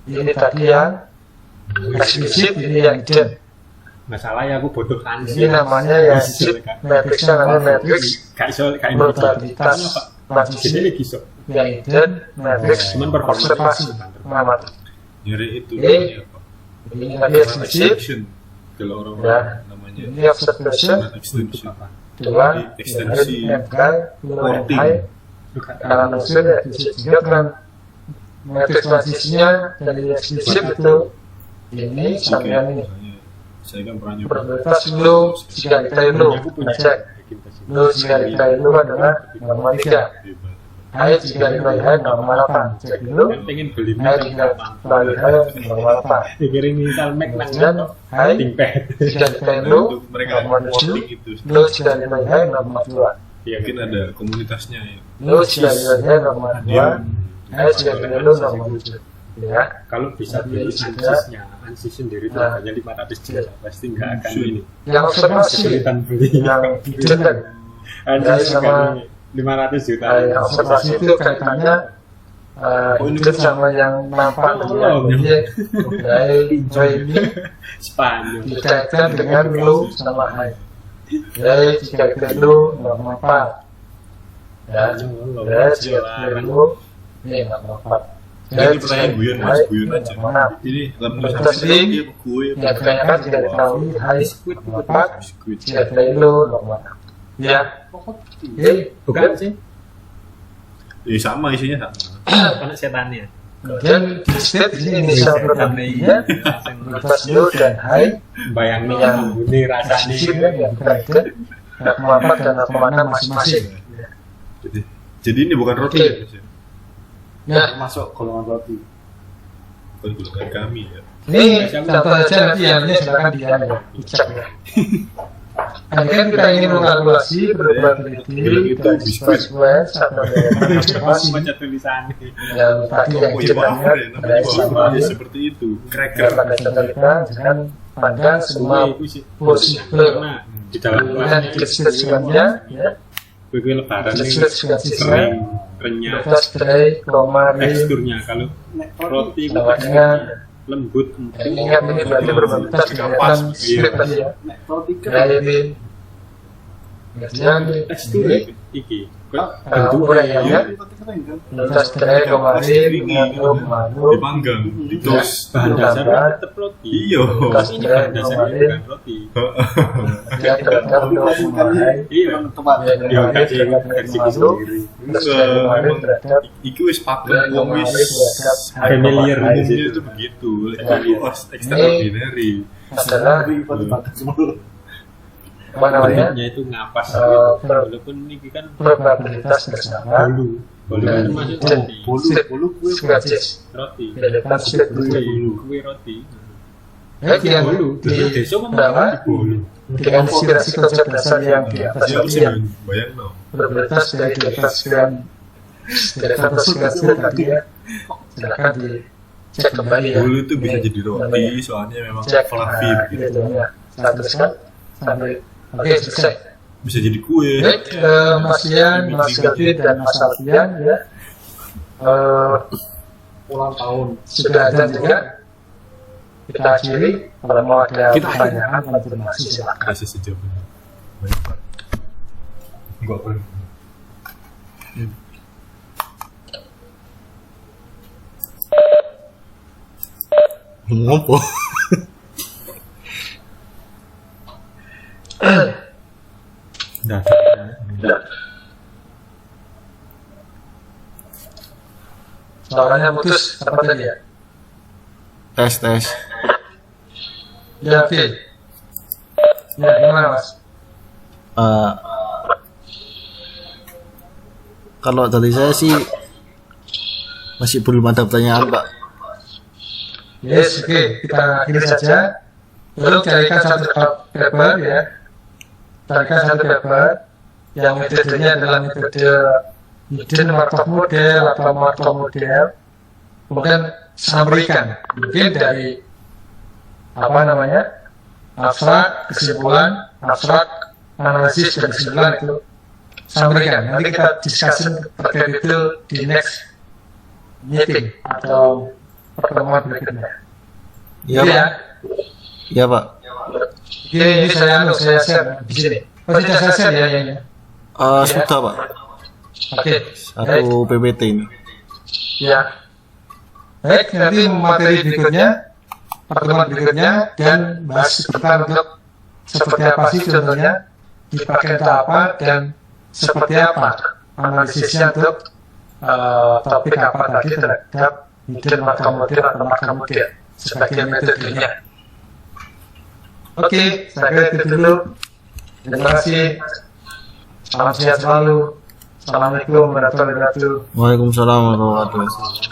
Ini tadi yang eksplisit, ini yang hidden. Masalah ya aku bodoh kan. Ini namanya ya matrixnya namanya matrix Gak iso kayak probabilitas Jadi transisi lagi iso. yang hidden matrix Cuman performa observasi mengamati. Nyari itu Ini. apa? Ini tadi eksplisit, Extension. Kalau orang Ya. namanya ini observation, extension. dua, Ekstensi. low high, karena maksud ya, juga kan matrix transisinya dari eksplisit itu ini sampai ini. Saya kan pernah nyoba. Probabilitas low jika kita low, Aku punya cek. Low jika kita low adalah 0,3. Hebat. High jika kita high 0,8. Cek dulu. Kan pengen beli High jika kita high 0,8. dikirim misal Mac nang Kemudian high ThinkPad. jika kita low Untuk mereka 0,7. voting itu. Low jika kita high 0,2. Iya Mungkin ada komunitasnya ya. Low jika kita high 0,2. High jika kita low 0,7. Ya. Kalau bisa beli ansisnya, ansis sendiri itu Nah. hanya 500 juta, pasti nggak akan ini. Yang observasi, Kesulitan beli. yang hidden tadi. Ansis sama- sama 500 juta. Yang observasi itu kaitannya hidden sama yang nampak tadi ya. Jadi dari ini Spanyol. dikaitkan dengan low sama high. Jadi jika kita low 0,4. Ya, ya jika kita low ini 0,4. Ini pertanyaan guyon mas, guyon aja. Mana? Ini Terus ini, gue Ya kebanyakan jika diketahui high 0,4, squid. jika kita low 0,6. Ya, Bukan sih? Ya sama isinya sama. Anak setannya. kemudian di state ini initial probability-nya probabilitas low dan high Bayangin yang ini rasanya. transisinya yang bukan 0,4 dan 0,6 masing-masing. Jadi ini bukan roti ya, Mas, ya? Nah, masuk golongan roti. Bukan golongan kami ya. ini contoh aja nanti yang ini silakan dicek ya. Nah, kan kita ingin mengkalkulasi probability dan sequence atau observasi Baca tulisannya. yang tadi yang Oh iya kita maaf lihat ya, namanya sama bawah seperti itu. Cracker. pada contoh kita jangan pandang semua Itu sih. possible. Karena di dalam Kemudian dikit sequence-nya ya, kue lebaran ini dikit sequence-nya kering, renyah, kita stray, koma, ring, teksturnya kalau roti itu namanya. lembut, Ingat ini berarti probabilitas kelihatan strip tadi ya. Roti Ya ini Kemudian tekstur iki. budayanya lintas dari kemarin mengandung dipanggang, ditos. Bahan dasarnya tetap roti. Iya. Ini bahan dasarnya bukan roti. yang terhadap kemarin Iya, ya kasih versi sendiri. Memang iki wis pakem wong wis Familiar umumnya di situ. itu begitu. Itu extraordinary. adalah apa namanya Nya itu ngapas gitu. Walaupun ini kan probabilitas bersama bolu. Bolu itu masuk roti. sketches Roti. deretan sudut Kue roti. yang Bolu. di Desa bawah bolu. dengan inspirasi konsep dasar yang di atas Dia tadi ya bayang no. probabilitas dari deretan sekian tadi ya silakan dicek kembali ya Bulu itu bisa jadi roti, soalnya memang cek fluffy gitu. ya saya teruskan sampai oke selesai. Bisa jadi kue. Baik, Mas Ian, Mas David, dan Mas Alfian ya. ulang tahun. Sudah ada juga. Kita akhiri. Kalau mau ada pertanyaan, konfirmasi silakan. Kasih sejauh ini. Baik, Pak. Enggak perlu. Ngopo? Suaranya putus, apa tadi ya? Tes. Ya, oke. Ya, gimana Mas? Kalau tadi saya sih masih belum ada pertanyaan, Pak. Yes, oke. Kita akhiri saja. Lalu carikan satu paper ya. Carikan satu paper yang metodenya adalah metode hidden markov model atau markov model. Kemudian sampaikan mungkin dari apa namanya abstrak kesimpulan, abstrak analisis dan kesimpulan itu sampaikan. Nanti kita diskusi terkait itu di next meeting atau pertemuan berikutnya. Iya, Gitu Pak. ya. Iya, Pak. Ini saya share di sini. Oh, tidak saya share ya. Sudah, Pak. Oke. Baik. Satu PPT ini. Ya. Baik, nanti materi berikutnya, pertemuan berikutnya, dan bahas sebentar untuk seperti apa sih contohnya, dipakai untuk apa, dan seperti apa analisisnya untuk topik apa tadi terhadap hidden markov model atau markov model sebagai metodenya. Oke, saya kira itu dulu. Terima kasih. Salam sehat selalu. Assalamualaikum warahmatullahi wabarakatuh. Waalaikumsalam warahmatullahi wabarakatuh.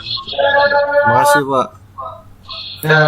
Terima kasih, Pak. Ya.